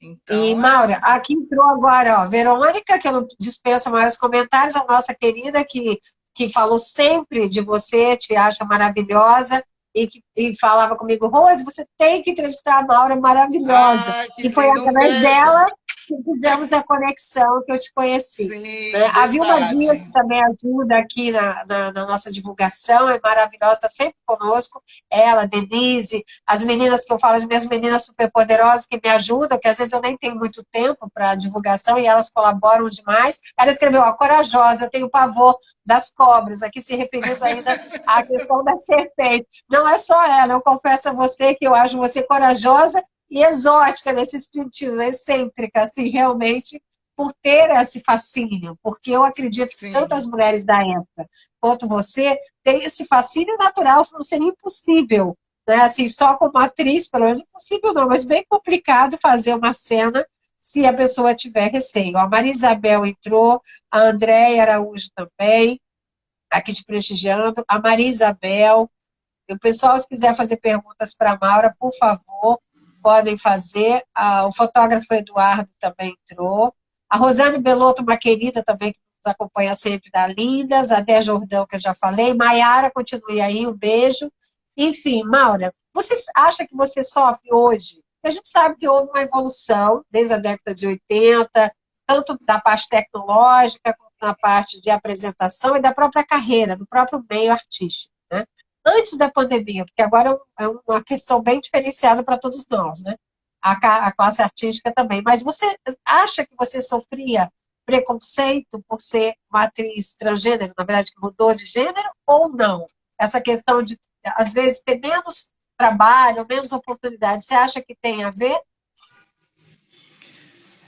E, Então, Maura, aqui entrou agora, ó, Verônica, que eu não dispensa maiores comentários, a nossa querida, que falou sempre de você, te acha maravilhosa, e falava comigo, Rose, você tem que entrevistar a Maura, maravilhosa. que E foi lindo, um através beijo. dela que fizemos a conexão, que eu te conheci. Né? Sim, A Vilma Dias, verdade. que também ajuda aqui na nossa divulgação, é maravilhosa, está sempre conosco. Ela, Denise, as meninas que eu falo, as minhas meninas superpoderosas que me ajudam, que às vezes eu nem tenho muito tempo para divulgação e elas colaboram demais. Ela escreveu, ó, corajosa, tenho pavor das cobras, aqui se referindo ainda à questão da serpente. Não é só ela, eu confesso a você que eu acho você corajosa e exótica nesse sentido, excêntrica, assim, realmente, por ter esse fascínio, porque eu acredito que tantas Sim, mulheres da época quanto você têm esse fascínio natural, senão seria impossível né? Assim, só como atriz, pelo menos impossível não, mas bem complicado fazer uma cena se a pessoa tiver receio. A Maria Isabel entrou, a Andréia Araújo também, aqui te prestigiando, a Maria Isabel. E o pessoal, se quiser fazer perguntas para a Maura, por favor, podem fazer. O fotógrafo Eduardo também entrou. A Rosane Belotto, uma querida também, que nos acompanha sempre da Lindas. A Dé Jordão, que eu já falei. Maiara, continue aí, um beijo. Enfim, Maura, você acha que você sofre hoje? A gente sabe que houve uma evolução desde a década de 80, tanto da parte tecnológica, quanto na parte de apresentação e da própria carreira, do próprio meio artístico, né? Antes da pandemia, porque agora é uma questão bem diferenciada para todos nós, né? A classe artística também. Mas você acha que você sofria preconceito por ser uma atriz transgênero, na verdade, que mudou de gênero, ou não? Essa questão de, às vezes, ter menos trabalho, menos oportunidade, você acha que tem a ver?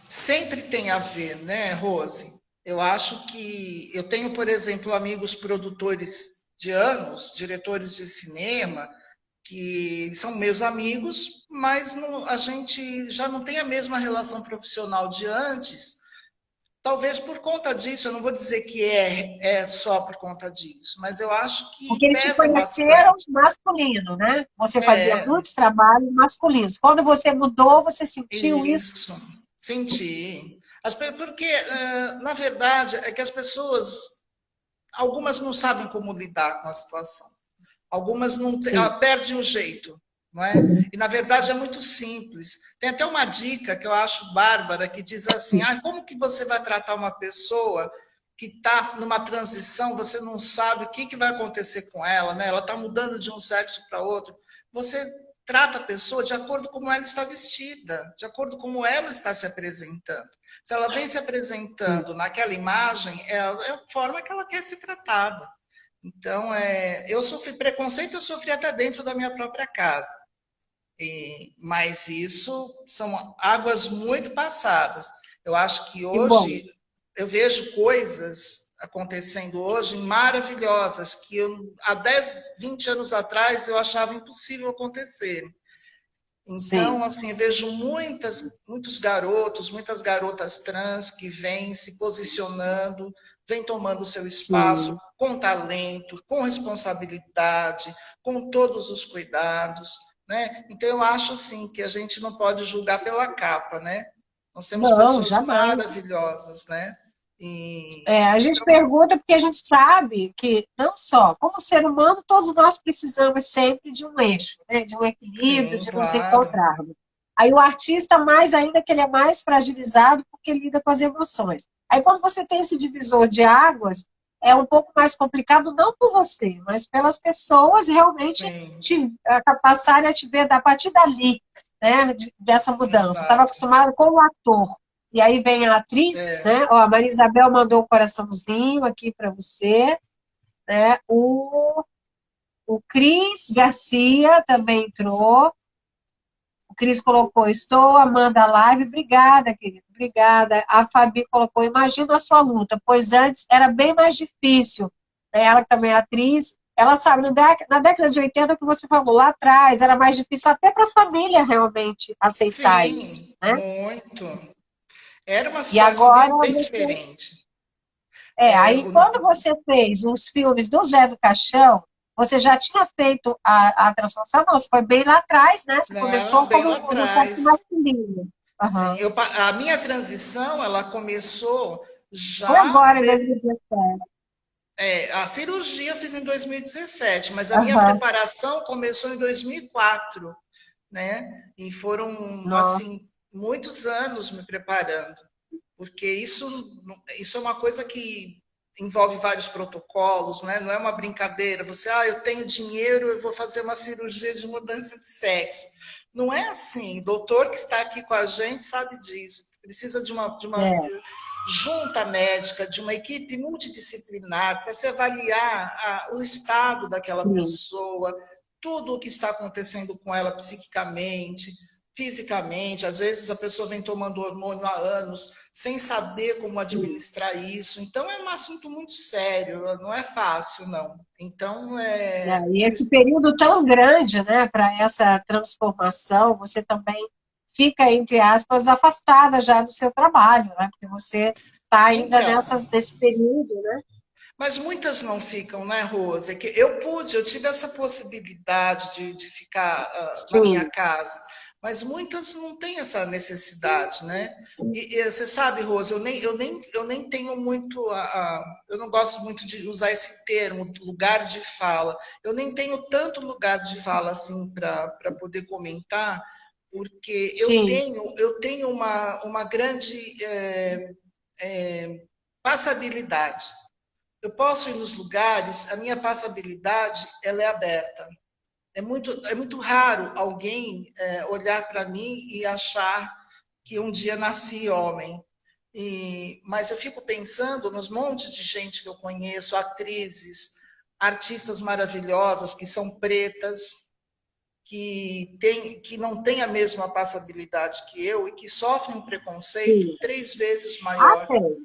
Sempre tem a ver, né, Rose? Eu acho que eu tenho, por exemplo, amigos produtores de anos, diretores de cinema, que são meus amigos, mas a gente já não tem a mesma relação profissional de antes. Talvez por conta disso, eu não vou dizer que é só por conta disso, mas eu acho que Porque eles te pesa conheceram bastante. masculino, né? Você fazia É, muitos trabalhos masculinos. Quando você mudou, você sentiu isso? isso, senti. Porque, na verdade, é que as pessoas, algumas não sabem como lidar com a situação. Algumas não Sim. perdem o jeito, não é? E na verdade é muito simples. Tem até uma dica que eu acho bárbara que diz assim: como que você vai tratar uma pessoa que está numa transição, você não sabe o que vai acontecer com ela, né? Ela está mudando de um sexo para outro. Você trata a pessoa de acordo com como ela está vestida, de acordo com como ela está se apresentando. Se ela vem se apresentando naquela imagem, é a forma que ela quer ser tratada. Então, eu sofri preconceito, eu sofri até dentro da minha própria casa. Mas isso são águas muito passadas. Eu acho que Que bom. hoje, eu vejo coisas acontecendo hoje maravilhosas, que há 10, 20 anos atrás eu achava impossível acontecer. Então, assim, eu vejo muitos garotos, muitas garotas trans que vêm se posicionando, vêm tomando seu espaço Sim. com talento, com responsabilidade, com todos os cuidados, né? Então, eu acho, assim, que a gente não pode julgar pela capa, né? Nós temos Não, pessoas jamais. maravilhosas, né? E... A gente pergunta porque a gente sabe que, não só, como ser humano, todos nós precisamos sempre de um eixo, né? De um equilíbrio, Sim, de nos claro. encontrarmos. Aí o artista, mais ainda que ele é mais fragilizado porque lida com as emoções. Aí quando você tem esse divisor de águas, é um pouco mais complicado, não por você, mas pelas pessoas realmente Sim, passarem a te ver a partir dali, né? Dessa mudança. Estava exato. acostumado com o ator. E aí vem a atriz, né? Ó, a Maria Isabel mandou um coraçãozinho aqui para você, né? O Cris Garcia também entrou. O Cris colocou, estou amando a live. Obrigada, querido. Obrigada. A Fabi colocou, imagina a sua luta, pois antes era bem mais difícil. Ela que também é atriz, ela sabe, na década de 80, que você falou lá atrás, era mais difícil até para a família realmente aceitar isso, Sim, né? muito. Era uma E situação agora bem diferente. aí quando você fez os filmes do Zé do Caixão, você já tinha feito a transformação? Não, você foi bem lá atrás, né? Você Não, começou bem como lá no sexo atrás. masculino. Sim, Aham. a minha transição, ela começou Foi já... agora, em 2017. a cirurgia eu fiz em 2017, mas a minha Aham. preparação começou em 2004, né? E foram, Nossa, assim, muitos anos me preparando, porque isso é uma coisa que envolve vários protocolos, né? Não é uma brincadeira. Você, eu tenho dinheiro, eu vou fazer uma cirurgia de mudança de sexo. Não é assim. O doutor que está aqui com a gente sabe disso. Precisa de uma é, junta médica, de uma equipe multidisciplinar para se avaliar o estado daquela sim. pessoa, tudo o que está acontecendo com ela psiquicamente, fisicamente, às vezes a pessoa vem tomando hormônio há anos, sem saber como administrar isso. Então, é um assunto muito sério, não é fácil, não. Então, E esse período tão grande, né, para essa transformação, você também fica, entre aspas, afastada já do seu trabalho, né? Porque você está ainda Então, nesse período, né? mas muitas não ficam, né, Rose? Que eu tive essa possibilidade de ficar na minha Sim, casa, mas muitas não têm essa necessidade, né? E você sabe, Rose, eu nem tenho muito, eu não gosto muito de usar esse termo, lugar de fala. Eu nem tenho tanto lugar de fala assim para poder comentar, porque sim, eu tenho uma grande passabilidade. Eu posso ir nos lugares, a minha passabilidade ela é aberta. É muito raro alguém olhar para mim e achar que um dia nasci homem. Mas eu fico pensando nos montes de gente que eu conheço, atrizes, artistas maravilhosas que são pretas, que não têm a mesma passabilidade que eu e que sofrem um preconceito sim. 3 vezes Ah, maior. tem.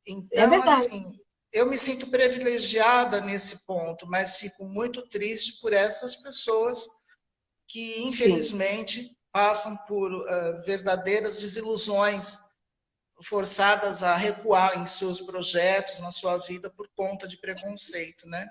É Então, verdade. assim, eu me sinto privilegiada nesse ponto, mas fico muito triste por essas pessoas que, Sim. infelizmente, passam por verdadeiras desilusões, forçadas a recuar em seus projetos, na sua vida, por conta de preconceito, né?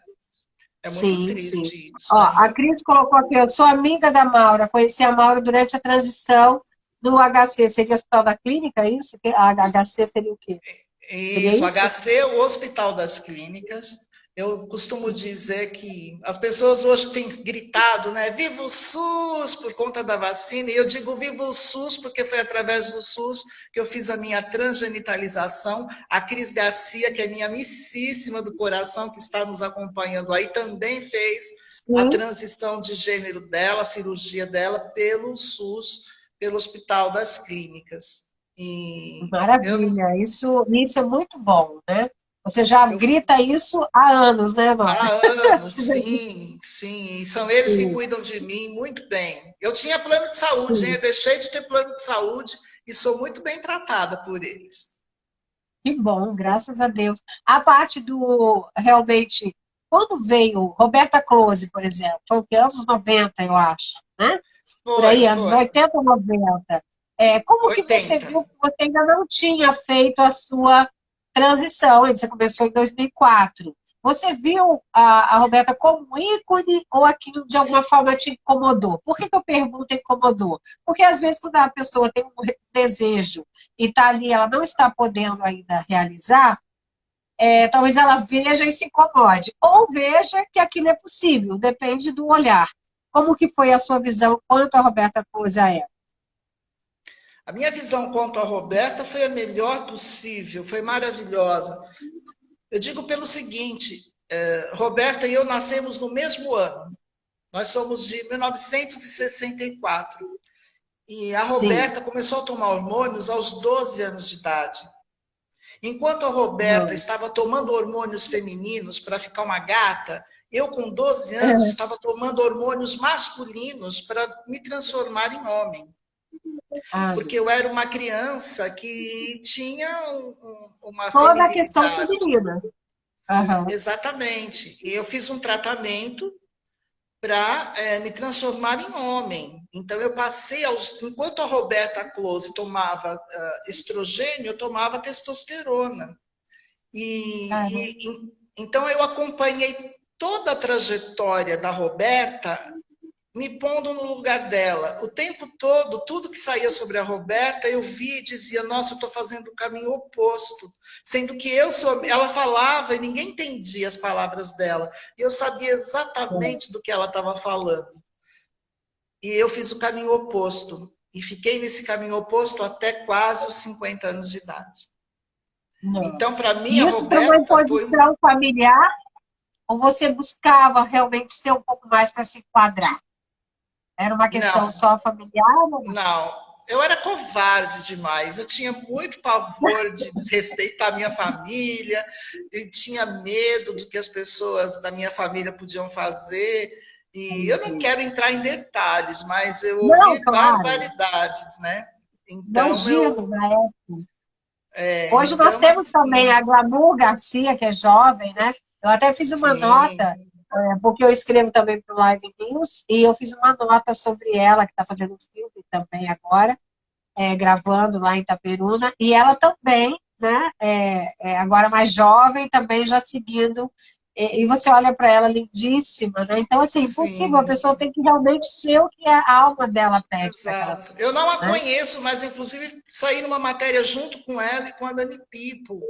É muito Sim, sim. triste isso, Ó, né? a Cris colocou aqui, eu sou amiga da Maura, conheci a Maura durante a transição do HC, seria o Hospital da Clínica, é isso? A HC seria o quê? Seria Isso, isso? HC, o Hospital das Clínicas. Eu costumo dizer que as pessoas hoje têm gritado, né? Viva o SUS por conta da vacina. E eu digo viva o SUS porque foi através do SUS que eu fiz a minha transgenitalização. A Cris Garcia, que é minha amicíssima do coração, que está nos acompanhando aí, também fez a Sim, transição de gênero dela, a cirurgia dela, pelo SUS, pelo Hospital das Clínicas. E eu, maravilha. Isso é muito bom, né? Você já eu grita isso há anos, né, Maura? Há anos, Você já grita. sim, sim. E são eles que Sim, cuidam de mim muito bem. Eu tinha plano de saúde, hein? sim. Eu deixei de ter plano de saúde e sou muito bem tratada por eles. Que bom, graças a Deus. A parte do, realmente, quando veio Roberta Close, por exemplo, foi o que? Anos 90, eu acho, né? Por Foi, aí, anos foi. 80, 90. Como que você 80. viu que você ainda não tinha feito a sua transição? Você começou em 2004. Você viu a Roberta como um ícone ou aquilo de alguma forma te incomodou? Por que eu pergunto incomodou? Porque às vezes quando a pessoa tem um desejo e está ali, ela não está podendo ainda realizar, talvez ela veja e se incomode. Ou veja que aquilo é possível, depende do olhar. Como que foi a sua visão quanto a Roberta Close é? A minha visão quanto a Roberta foi a melhor possível, foi maravilhosa. Eu digo pelo seguinte, Roberta e eu nascemos no mesmo ano. Nós somos de 1964. E a Sim. Roberta começou a tomar hormônios aos 12 anos de idade. Enquanto a Roberta Não. estava tomando hormônios femininos para ficar uma gata, eu, com 12 anos, estava tomando hormônios masculinos para me transformar em homem. Ah, Porque eu era uma criança que tinha uma toda a questão feminilidade. feminina. Aham. Exatamente. E eu fiz um tratamento para me transformar em homem. Então eu passei enquanto a Roberta Close tomava estrogênio, eu tomava testosterona. Caramba. Então eu acompanhei toda a trajetória da Roberta, me pondo no lugar dela. O tempo todo, tudo que saía sobre a Roberta, eu via e dizia, nossa, eu estou fazendo o caminho oposto. Sendo que eu sou. Ela falava e ninguém entendia as palavras dela. E eu sabia exatamente do que ela estava falando. E eu fiz o caminho oposto. E fiquei nesse caminho oposto até quase os 50 anos de idade. Então, Nossa. para mim, a E isso por uma Roberta foi imposição familiar, ou você buscava realmente ser um pouco mais para se enquadrar? Era uma questão Não, só familiar ou não? não. Eu era covarde demais. Eu tinha muito pavor de respeitar a minha família. Eu tinha medo do que as pessoas da minha família podiam fazer. E eu não quero entrar em detalhes, mas eu Não, ouvi claro. barbaridades, né? Então, Imagino, na época. Hoje nós então, temos também assim, a Glamour Garcia, que é jovem, né? Eu até fiz uma nota, sim, porque eu escrevo também para o Live News, e eu fiz uma nota sobre ela, que está fazendo um filme também agora, gravando lá em Itaperuna, e ela também, né, agora mais jovem, também já seguindo, e você olha para ela lindíssima, né? Então, assim, impossível, a sim. pessoa tem que realmente ser o que a alma dela pede para que ela Exato. seja, Eu não a né? conheço, mas inclusive saí numa matéria junto com ela e com a Dani Pipo,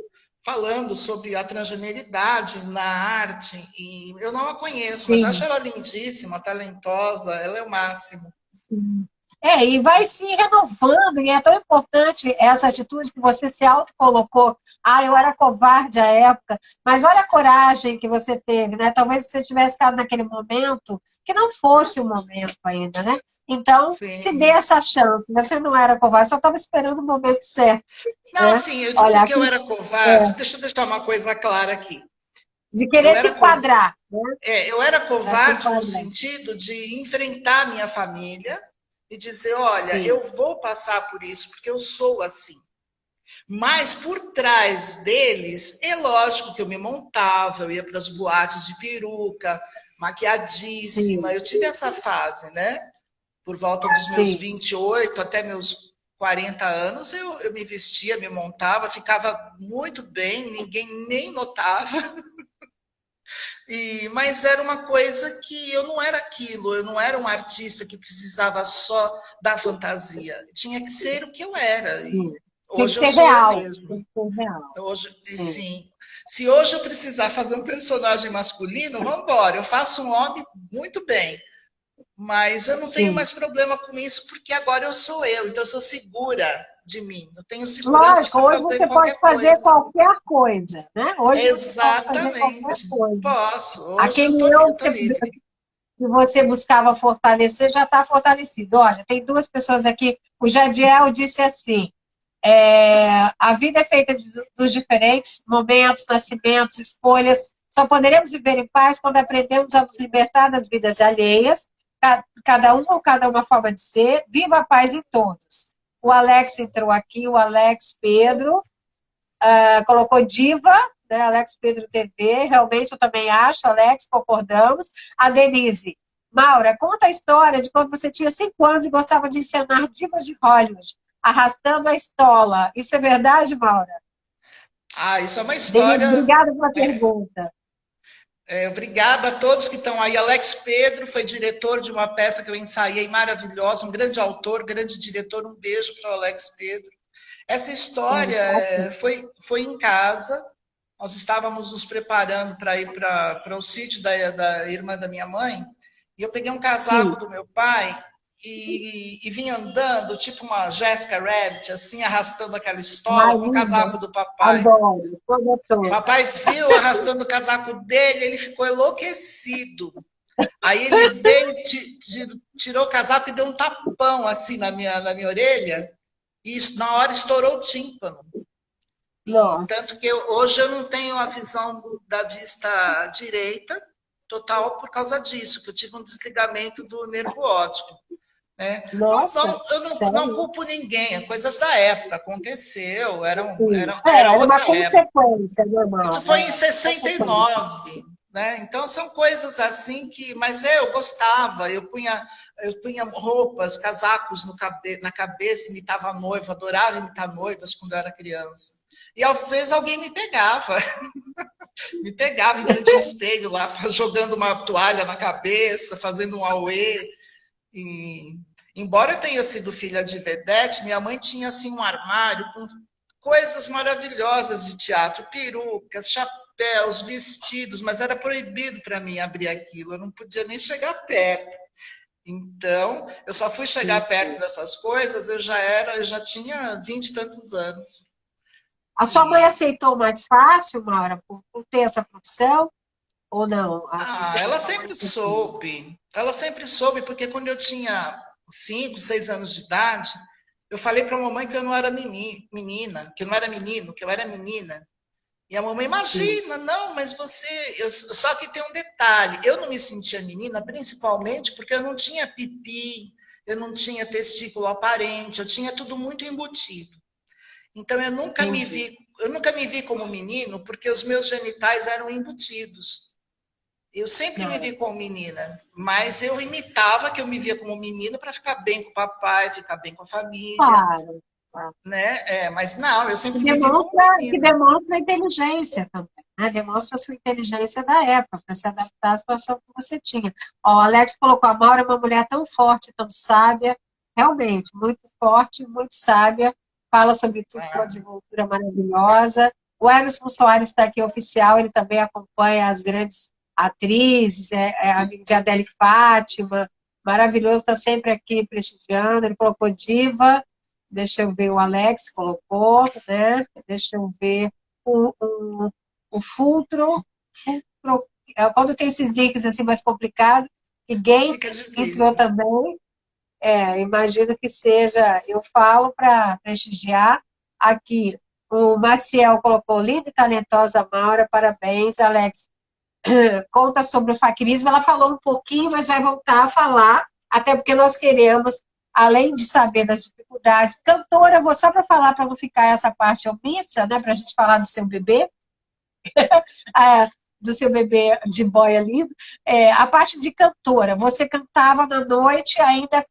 falando sobre a transgeneridade na arte. E eu não a conheço, mas acho Sim. ela lindíssima, talentosa, ela é o máximo. Sim. E vai se renovando, e é tão importante essa atitude que você se autocolocou. Ah, eu era covarde à época, mas olha a coragem que você teve, né? Talvez você tivesse ficado naquele momento que não fosse o momento ainda, né? Então, se dê Sim. essa chance. Você não era covarde, só estava esperando o momento certo, Não, né? assim, eu Olha, digo que aqui, eu era covarde, deixa eu deixar uma coisa clara aqui. de Eu querer se era, co- enquadrar, né? eu era Para se covarde no enquadrar. sentido de enfrentar minha família e dizer, olha, Sim, eu vou passar por isso, porque eu sou assim. Mas por trás deles, é lógico que eu me montava, eu ia para as boates de peruca, maquiadíssima. sim, Eu tive essa fase, né? Por volta dos meus sim. 28 até meus 40 anos, eu me vestia, me montava, ficava muito bem, ninguém nem notava. Mas era uma coisa que eu não era aquilo, eu não era um artista que precisava só da fantasia. Tinha que ser o que eu era. E Sim. Tem que hoje eu ser sou eu real. mesmo. Tem que ser real. Hoje, Sim. sim. Se hoje eu precisar fazer um personagem masculino, vamos embora. Eu faço um homem muito bem. Mas eu não tenho Sim. mais problema com isso, porque agora eu sou eu. Então eu sou segura de mim. Eu tenho segurança Lógico, para hoje fazer você pode qualquer fazer coisa. qualquer coisa, né? Hoje você pode fazer qualquer Exatamente. coisa. Posso. Hoje eu Aquele tô, eu tô livre. que você buscava fortalecer já está fortalecido. Olha, tem duas pessoas aqui. O Jadiel disse assim: a vida é feita dos diferentes momentos, nascimentos, escolhas. Só poderemos viver em paz quando aprendemos a nos libertar das vidas alheias, cada um ou cada uma forma de ser. Viva a paz em todos. O Alex entrou aqui, o Alex Pedro, colocou diva, né, Alex Pedro TV, realmente eu também acho, Alex, concordamos. A Denise, Maura, conta a história de quando você tinha 5 anos e gostava de encenar divas de Hollywood, arrastando a estola. Isso é verdade, Maura? Isso é uma Denise, história. obrigada pela pergunta. Obrigada a todos que estão aí. Alex Pedro foi diretor de uma peça que eu ensaiei maravilhosa, um grande autor, grande diretor. Um beijo para o Alex Pedro. Essa história foi em casa. Nós estávamos nos preparando para ir para o sítio da irmã da minha mãe. E eu peguei um casaco Sim, do meu pai e vim andando, tipo uma Jessica Rabbit, assim, arrastando aquela estola com o Marília, casaco do papai. adoro, toda, toda. Papai viu arrastando o casaco dele, ele ficou enlouquecido. Aí ele veio, tirou o casaco e deu um tapão assim na minha orelha, e na hora estourou o tímpano. E tanto Nossa, que hoje eu não tenho a visão da vista direita total por causa disso, que eu tive um desligamento do nervo óptico. Né? nossa, Eu não sério? culpo ninguém, coisas da época, aconteceu, Sim. era Era uma outra época. consequência normal, Isso foi em né? Consequência. 69, né? Então são coisas assim que, mas eu gostava, eu punha roupas, casacos na cabeça, imitava noiva, adorava imitar noivas quando eu era criança. E às vezes alguém me pegava em frente ao espelho lá, jogando uma toalha na cabeça, fazendo um auê. E embora eu tenha sido filha de vedete, minha mãe tinha assim um armário com coisas maravilhosas de teatro, perucas, chapéus, vestidos, mas era proibido para mim abrir aquilo, eu não podia nem chegar perto. Então, eu só fui chegar perto dessas coisas, eu já tinha 20 e tantos anos. A sua mãe E, aceitou mais fácil, Maura, por ter essa profissão? Ou não? A ela sua mãe sempre aceitou? soube. Ela sempre soube, porque quando eu tinha 5, 6 anos de idade, eu falei para a mamãe que eu não era menina, que eu não era menino, que eu era menina. E a mamãe, Sim. imagina, não, mas você. Só que tem um detalhe: eu não me sentia menina, principalmente porque eu não tinha pipi, eu não tinha testículo aparente, eu tinha tudo muito embutido. Então Entendi. eu nunca me vi como menino, porque os meus genitais eram embutidos. Eu sempre me vi Não. como menina, mas eu imitava que eu me via como menina para ficar bem com o papai, ficar bem com a família, Claro. Claro. né? Mas não, eu Que sempre me vi como demonstra, que menina. demonstra a inteligência também, né? Demonstra a sua inteligência da época, para se adaptar à situação que você tinha. Ó, o Alex colocou, a Maura é uma mulher tão forte, tão sábia, realmente, muito forte, muito sábia, fala sobre tudo com uma desenvoltura maravilhosa. O Emerson Soares está aqui oficial, ele também acompanha as grandes atrizes, é amigo de Adele Fátima, maravilhoso, está sempre aqui prestigiando, ele colocou diva. Deixa eu ver, o Alex colocou, né? Deixa eu ver o Fultro, quando tem esses links assim mais complicados, e Fica Games entrou difícil. também, imagino que seja, eu falo para prestigiar aqui. O Maciel colocou, linda e talentosa Maura, parabéns, Alex. Conta sobre o faquirismo, ela falou um pouquinho, mas vai voltar a falar, até porque nós queremos, além de saber das dificuldades, cantora, vou só para falar, para não ficar essa parte omissa, né, para a gente falar do seu bebê, do seu bebê de boia lindo, a parte de cantora, você cantava na noite, ainda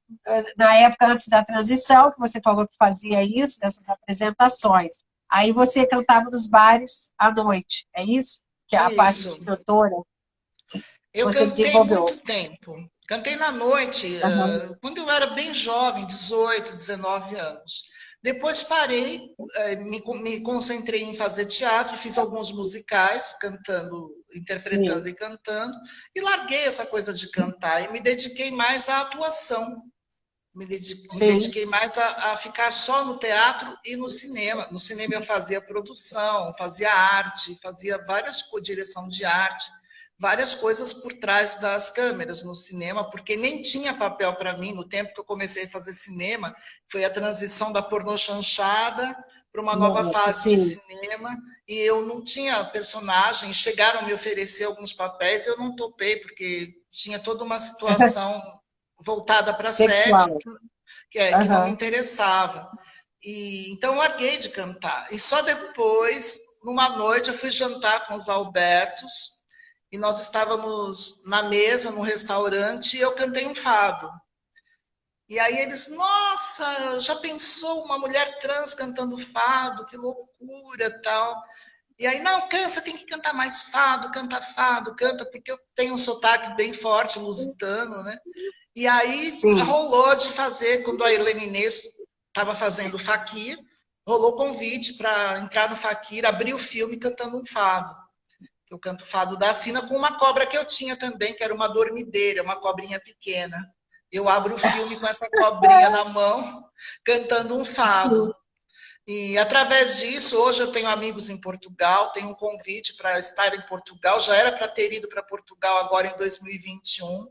na época antes da transição, que você falou que fazia isso, dessas apresentações, aí você cantava nos bares à noite, é isso? Que é a parte Isso. de cantora, Eu você cantei desenvolveu. muito tempo. Cantei na noite, Aham. quando eu era bem jovem, 18, 19 anos. Depois parei, me concentrei em fazer teatro, fiz alguns musicais, cantando, Sim, interpretando e cantando, e larguei essa coisa de cantar e me dediquei mais à atuação. Me sim. dediquei mais a ficar só no teatro e no cinema. No cinema eu fazia produção, fazia arte, fazia direção de arte, várias coisas por trás das câmeras no cinema, porque nem tinha papel para mim no tempo que eu comecei a fazer cinema. Foi a transição da pornô chanchada para uma nova Nossa, fase de sim. cinema e eu não tinha personagem. Chegaram a me oferecer alguns papéis, eu não topei porque tinha toda uma situação voltada para sexo, Sexual. que não me Aham. interessava. E então eu larguei de cantar. E só depois, numa noite, eu fui jantar com os Albertos e nós estávamos na mesa, num restaurante, e eu cantei um fado. E aí eles, nossa, já pensou uma mulher trans cantando fado? Que loucura, tal. E aí, não, canta, você tem que cantar mais fado, canta, porque eu tenho um sotaque bem forte, lusitano, né? E aí Sim. rolou de fazer, quando a Helena Inês estava fazendo o Faquir, rolou convite para entrar no Faquir, abrir o filme cantando um fado. Eu canto fado da Sina com uma cobra que eu tinha também, que era uma dormideira, uma cobrinha pequena. Eu abro o filme com essa cobrinha na mão, cantando um Sim. fado. E através disso, hoje eu tenho amigos em Portugal, tenho um convite para estar em Portugal. Já era para ter ido para Portugal agora em 2021,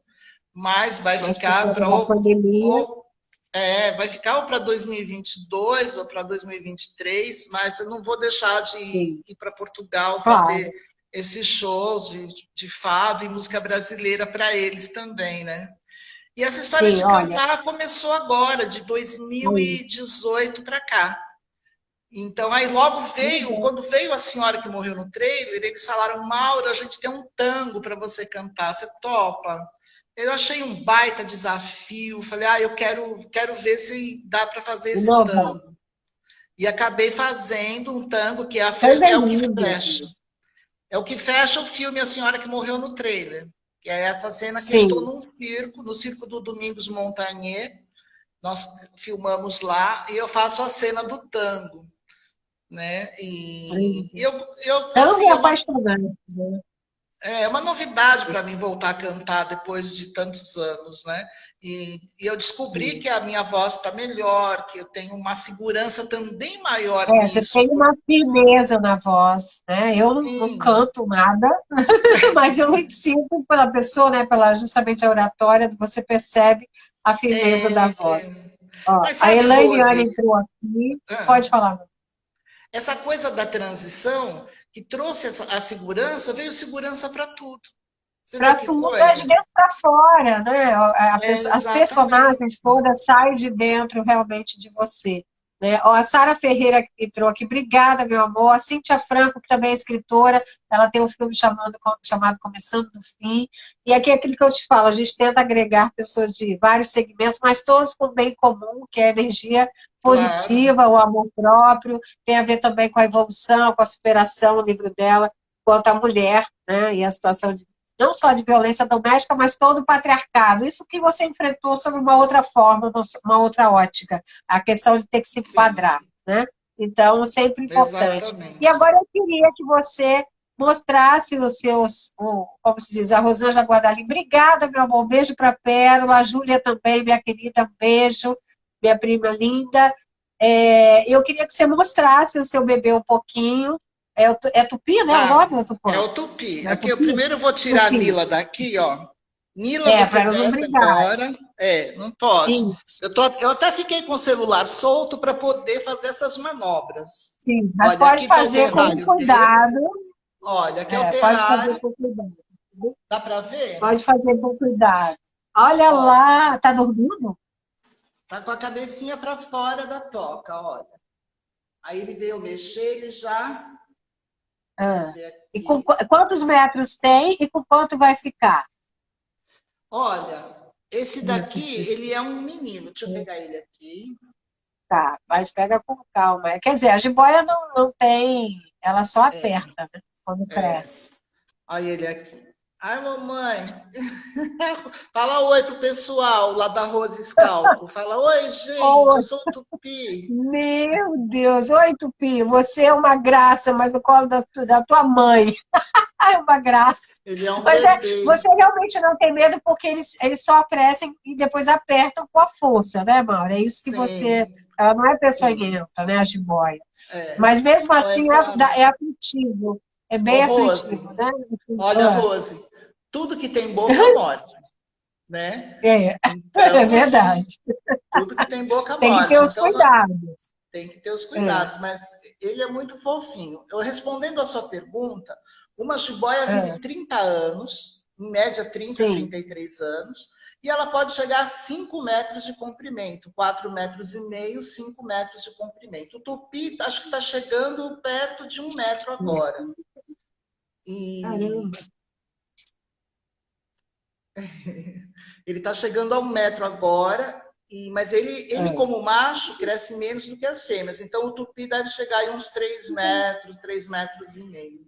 mas vai Mas por ficar conta para da pandemia, vai ficar ou para 2022 ou para 2023, mas eu não vou deixar de sim, ir para Portugal fazer claro. esses shows de fado e música brasileira para eles também, né? E essa história Sim, de olha, cantar começou agora, de aí, 2018 para cá. Então, aí logo que veio, legal. quando veio a senhora que morreu no trailer, eles falaram, Maura, a gente tem um tango para você cantar, você topa? Eu achei um baita desafio, falei, eu quero ver se dá para fazer esse Inovar. tango. E acabei fazendo um tango que Tango é é o que lindo. fecha. É o que fecha o filme A Senhora que Morreu no Trailer. Que é essa cena que eu estou Sim. num circo, no circo do Domingos Montagnier. Nós filmamos lá e eu faço a cena do tango, né? E eu Tango assim, é apaixonante, né? é uma novidade para mim voltar a cantar depois de tantos anos, né? E eu descobri Sim. que a minha voz está melhor, que eu tenho uma segurança também maior Você nisso. tem uma firmeza na voz, né? Eu não Sim, canto nada, mas eu sinto pela pessoa, né? Pela justamente a oratória, você percebe a firmeza da voz. Ó, mas a sabe, Elaine Rose, entrou aqui. Pode ah, falar. essa coisa da transição que trouxe a segurança, veio segurança para tudo. Você vê Para que tudo, coisa? de dentro para fora, né? As Exatamente. personagens todas saem de dentro realmente de você. Né? Ó, a Sara Ferreira que entrou aqui, obrigada, meu amor. A Cíntia Franco, que também é escritora, ela tem um filme chamado Começando do Fim. E aqui é aquilo que eu te falo, a gente tenta agregar pessoas de vários segmentos, mas todos com bem comum, que é a energia Claro. positiva, o amor próprio, tem a ver também com a evolução, com a superação, o livro dela, quanto à mulher, né? E a situação não só de violência doméstica, mas todo o patriarcado. Isso que você enfrentou sob uma outra forma, uma outra ótica, a questão de ter que se Sim, enquadrar, né? Então, sempre importante. E exatamente. agora eu queria que você mostrasse os seus, como se diz, a Rosângela Guadalim. Obrigada, meu amor. Um beijo para a Pérola, a Júlia também, minha querida, um beijo, minha prima linda. Eu queria que você mostrasse o seu bebê um pouquinho. É Tupi, né? O nome Tá, é é Tupã? o tupi. É Aqui, eu Tupi? primeiro vou tirar a Tupi. Nila daqui, ó. Nila, você Para ela não desce brigar. agora. Não pode. Isso, Eu até fiquei com o celular solto para poder fazer essas manobras. sim. Mas Olha, pode aqui está o fazer com terrário dele. cuidado. Olha, aqui é o Pode fazer terrário. com cuidado. Dá para ver? Pode fazer com cuidado. Olha Olha, lá, tá dormindo? tá com a cabecinha para fora da toca, olha. Aí ele veio mexer, ele já. Ah. Vê E com aqui. quantos metros tem e com quanto vai ficar? Olha, esse daqui, ele é um menino. Deixa eu pegar ele aqui. Tá, mas pega com calma. Quer dizer, a jiboia não tem, ela só É, aperta, né, quando é. cresce. Olha ele aqui. Ai, mamãe. Fala oi pro pessoal lá da Rose Scalpo. Fala, oi, gente, eu Oh, sou o Tupi. meu Deus! Oi, Tupi, você é uma graça, mas no colo da tua mãe. Ai, uma graça. Ele é um Mas bebê. você realmente não tem medo porque eles só crescem e depois apertam com a força, né, Maura? É isso que você. Sim, Ela não é sim. peçonhenta, né, a jiboia. É. Mas mesmo Não, é assim claro. é aflitivo. É Ô, bem Rose, aflitivo, né? olha, Ah, Rose, tudo que tem boca morde, né? é, é Então, a verdade. gente, tudo que tem boca Tem que ter morde. os Então, cuidados. tem que ter os É, cuidados, mas ele é muito fofinho. Eu respondendo a sua pergunta, uma jiboia vive é, 30 anos, em média 30, sim. 33 anos, e ela pode chegar a 5 metros de comprimento, 4 metros e meio, 5 metros de comprimento. O tupi acho que está chegando perto de 1 metro agora. E Caramba. ele está chegando a 1 metro agora, mas ele, É. como macho, cresce menos do que as fêmeas. Então, o tupi deve chegar em uns 3 metros, 3 metros e meio.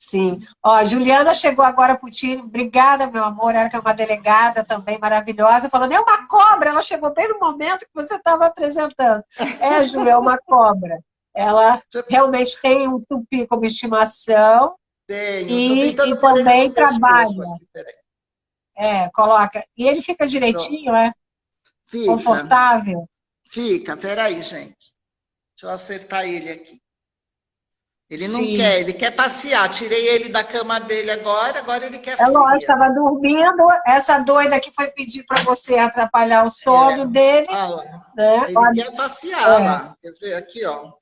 Sim. Ó, a Juliana chegou agora pro time. Obrigada, meu amor. Ela que é uma delegada também maravilhosa, falando, é uma cobra. Ela chegou bem no momento que você estava apresentando. Ju, é uma cobra. Ela realmente tem um tupi como estimação Tenho, estou e tentando pôr ele também no pescoço trabalha. aqui, peraí. Coloca. E ele fica Pronto. direitinho, Fica, confortável. fica, peraí, gente. Deixa eu acertar ele aqui. Ele não Sim. quer, ele quer passear. Tirei ele da cama dele agora ele quer É lógico, folia. estava dormindo. Essa doida que foi pedir para você atrapalhar o É, sono dele, olha lá. né? Ele Olha, quer passear é. lá. Quer ver aqui, ó.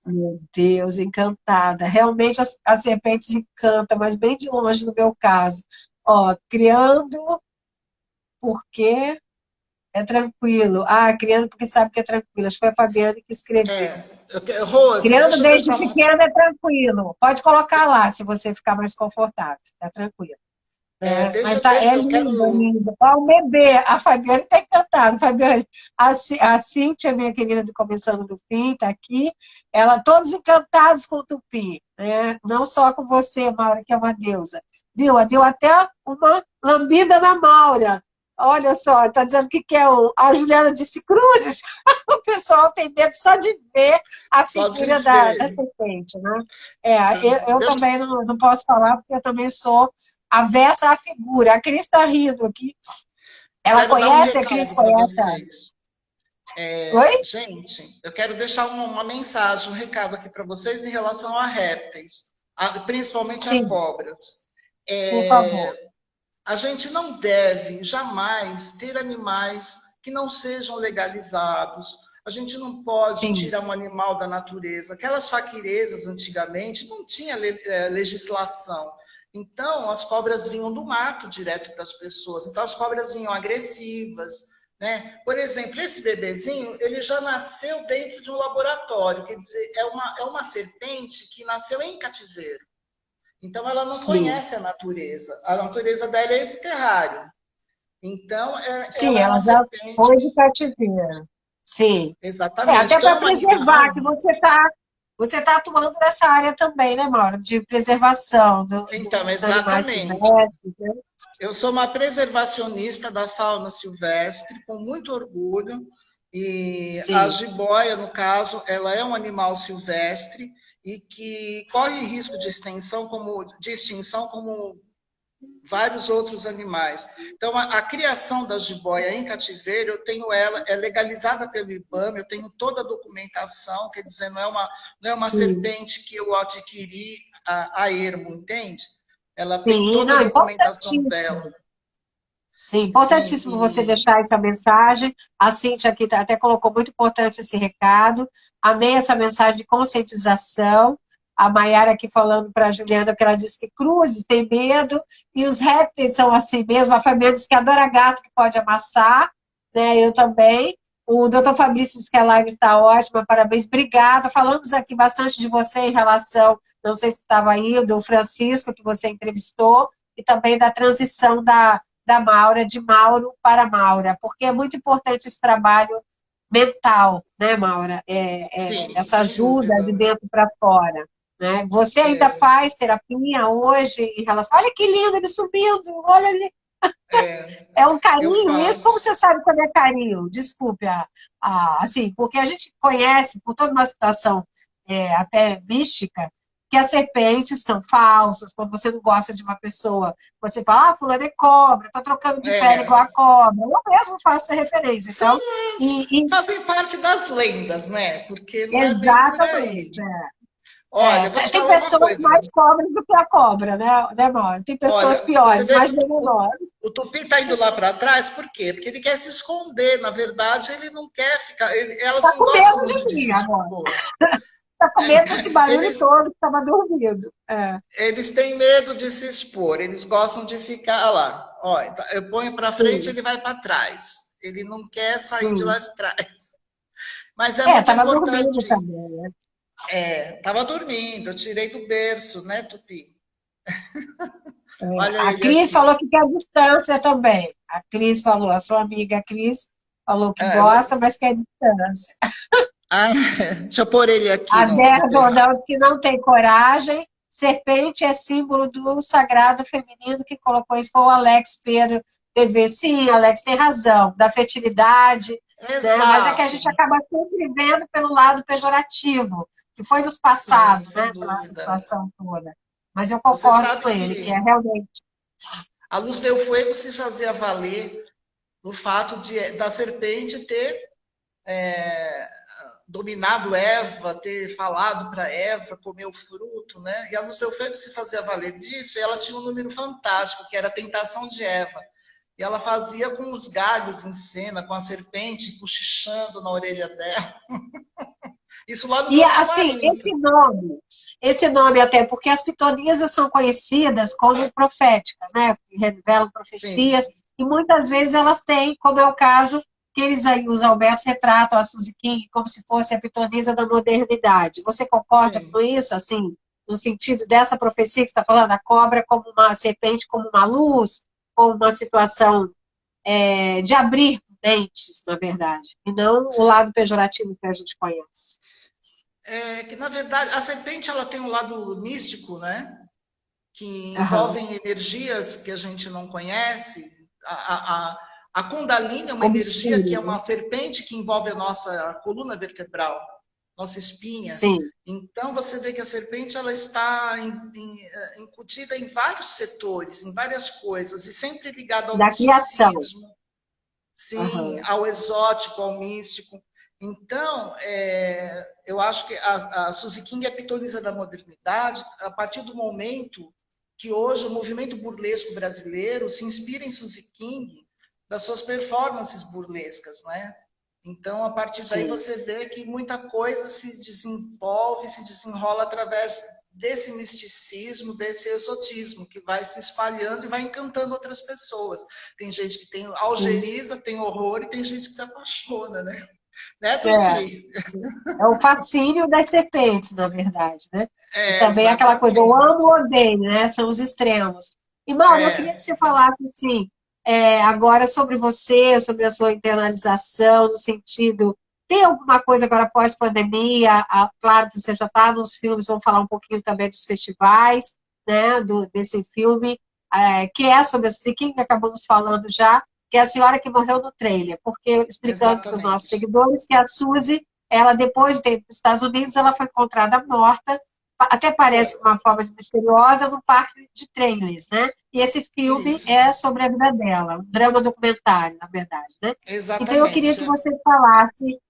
Meu Deus, encantada. Realmente as serpentes encantam, mas bem de longe no meu caso. Ó, criando porque é tranquilo. Ah, criando porque sabe que é tranquilo. Acho que foi a Fabiana que escreveu. Rose, Criando deixa eu ver desde só. pequeno é tranquilo. Pode colocar lá, se você ficar mais confortável. É tranquilo. Deixa Mas eu ver, é eu lindo, é quero. lindo. Ó, o bebê, a Fabiane está encantada. Fabiane, a Cíntia, minha querida do Começando do Fim, está aqui. Todos encantados com o Tupi, né? Não só com você, Maura, que é uma deusa. Viu? Deu até uma lambida na Maura. Olha só, está dizendo que quer a Juliana disse cruzes. O pessoal tem medo só de ver a Só de figura da ver. serpente, né? Eu Deixa, também não posso falar, porque eu também sou avessa à figura. A Cris está rindo aqui. Ela quero dar um conhece? A Cris recado para conhece? vocês. Oi? Gente, eu quero deixar uma mensagem, um recado aqui para vocês em relação a répteis, principalmente a Sim, cobras. por favor. A gente não deve jamais ter animais que não sejam legalizados. A gente não pode Sim. tirar um animal da natureza. Aquelas faquirezas, antigamente, não tinha legislação. Então, as cobras vinham do mato direto para as pessoas. Então, as cobras vinham agressivas, né? Por exemplo, esse bebezinho, ele já nasceu dentro de um laboratório. Quer dizer, é uma serpente que nasceu em cativeiro. Então, ela não Sim. conhece a natureza. A natureza dela é esse terrário. Então, Sim, ela é ela uma já serpente. foi de cativeiro. Sim. Exatamente. Até É para um preservar, animal. que você tá atuando nessa área também, né, Maura? De preservação Então, dos animais exatamente. silvestres, né? Eu sou uma preservacionista da fauna silvestre, com muito orgulho. E a Sim, jiboia, no caso, ela é um animal silvestre e que corre risco de extinção como vários outros animais. Então, a criação da jiboia em cativeiro, eu tenho ela, é legalizada pelo IBAMA, eu tenho toda a documentação, quer dizer, não é uma sim. serpente que eu adquiri a ermo, entende? Ela tem Sim, toda a não, documentação dela. importantíssimo. Sim, Sim, importantíssimo você deixar essa mensagem. A Cíntia aqui até colocou muito importante esse recado. Amei essa mensagem de conscientização. A Maiara aqui falando para a Juliana, que ela disse que cruzes tem medo, e os répteis são assim mesmo. A Fabiana diz que adora gato que pode amassar, né? Eu também. O doutor Fabrício diz que a live está ótima, parabéns, obrigada. Falamos aqui bastante de você em relação, não sei se estava aí, do Francisco, que você entrevistou, e também da transição da Maura, de Mauro para Maura, porque é muito importante esse trabalho mental, né, Maura? sim, Essa sem ajuda de dúvida. dentro para fora. Né? Você ainda É, faz terapia hoje em relação. Olha que lindo ele subindo, olha ele. É um eu carinho isso? Como faço. você sabe quando é carinho? Desculpe, assim, porque a gente conhece, por toda uma situação até mística, que as serpentes são falsas, quando você não gosta de uma pessoa, você fala, fulano é cobra, tá trocando de pele igual a É, cobra. Eu mesmo faço essa referência. são, Então, e fazem parte das lendas, né? Porque não é bem por exatamente. aí. Olha, eu vou te Tem falar uma pessoas coisa. mais cobras do que a cobra, né, Mauro? Tem pessoas Olha, você piores, vê que mais venenosas. o Tupi está indo lá para trás, por quê? Porque ele quer se esconder. Na verdade, ele não quer ficar. Elas Tá não com gostam medo muito de de mim se agora. expor. Tá com medo desse barulho Ele, todo que estava dormindo. eles têm medo de se expor, eles gostam de ficar olha lá. Ó, então, eu ponho para frente, Sim, ele vai para trás. Ele não quer sair de lá sim. de trás. Mas é muito Tava dormindo importante. também, né? Estava dormindo, eu tirei do berço, né, Tupi? Olha A ele Cris aqui. falou que quer distância também. A Cris falou, a sua amiga Cris falou que É, gosta, mas quer distância. ah, deixa eu pôr ele aqui A no Débora terrário. Gordão disse que não tem coragem. Serpente é símbolo do sagrado feminino, que colocou isso foi o Alex Pedro TV. Sim, Alex tem razão, da fertilidade, né? Mas é que a Exato, gente acaba sempre vendo pelo lado pejorativo, que foi nos sim, passados, sem né? Pela dúvida. situação toda. Mas eu Você concordo sabe com ele, que é que realmente. a luz del fuego se fazia valer no fato da serpente ter dominado Eva, ter falado para Eva comer o fruto, né? E a luz del fuego se fazia valer disso, e ela tinha um número fantástico, que era a tentação de Eva. E ela fazia com os galhos em cena, com a serpente cochichando na orelha dela. Isso lá nos E, anos assim, 40. esse nome até, porque as pitonisas são conhecidas como proféticas, né? Que revelam profecias, Sim, e muitas vezes elas têm, como é o caso que eles aí, os Albertos retratam a Suzy King como se fosse a pitonisa da modernidade. Você concorda sim. com isso, assim, no sentido dessa profecia que você está falando, a cobra como uma serpente, como uma luz, como uma situação de abrir mentes, na verdade, e não o lado pejorativo que a gente conhece. Que, na verdade, a serpente ela tem um lado místico, né? Que Aham. envolvem energias que a gente não conhece. A Kundalini é uma energia que Obscuro, é né? uma serpente que envolve a nossa coluna vertebral, nossa espinha. Sim, Então, você vê que a serpente ela está incutida em vários setores, em várias coisas, e sempre ligada ao da criação. misticismo, sim, Aham. ao exótico, ao místico. Então, eu acho que a Suzy King é a pitonisa da modernidade a partir do momento que hoje o movimento burlesco brasileiro se inspira em Suzy King das suas performances burlescas, né? Então, a partir daí, Sim. você vê que muita coisa se desenvolve, se desenrola através desse misticismo, desse exotismo, que vai se espalhando e vai encantando outras pessoas. Tem gente que tem Sim. algeriza, tem horror, e tem gente que se apaixona, né, É. Tupi? É o fascínio das serpentes, na verdade, né? E É, também aquela coisa, eu amo exatamente. ou odeio, né? São os extremos. E, Mauro, eu queria que É, você falasse, assim, agora sobre você, sobre a sua internalização, no sentido, tem alguma coisa agora pós-pandemia? Claro que você já está nos filmes, vamos falar um pouquinho também dos festivais, né? Desse filme, que é sobre a Suzy King, que acabamos falando já, que é a senhora que morreu no trailer, porque explicando para os nossos exatamente. seguidores que a Suzy ela, depois de ter ido para os Estados Unidos, ela foi encontrada morta, até Foi. parece uma forma de misteriosa, no parque de trailers, né? E esse filme Isso. é sobre a vida dela, um drama documentário, na verdade, né? Então eu queria que Exatamente. você falasse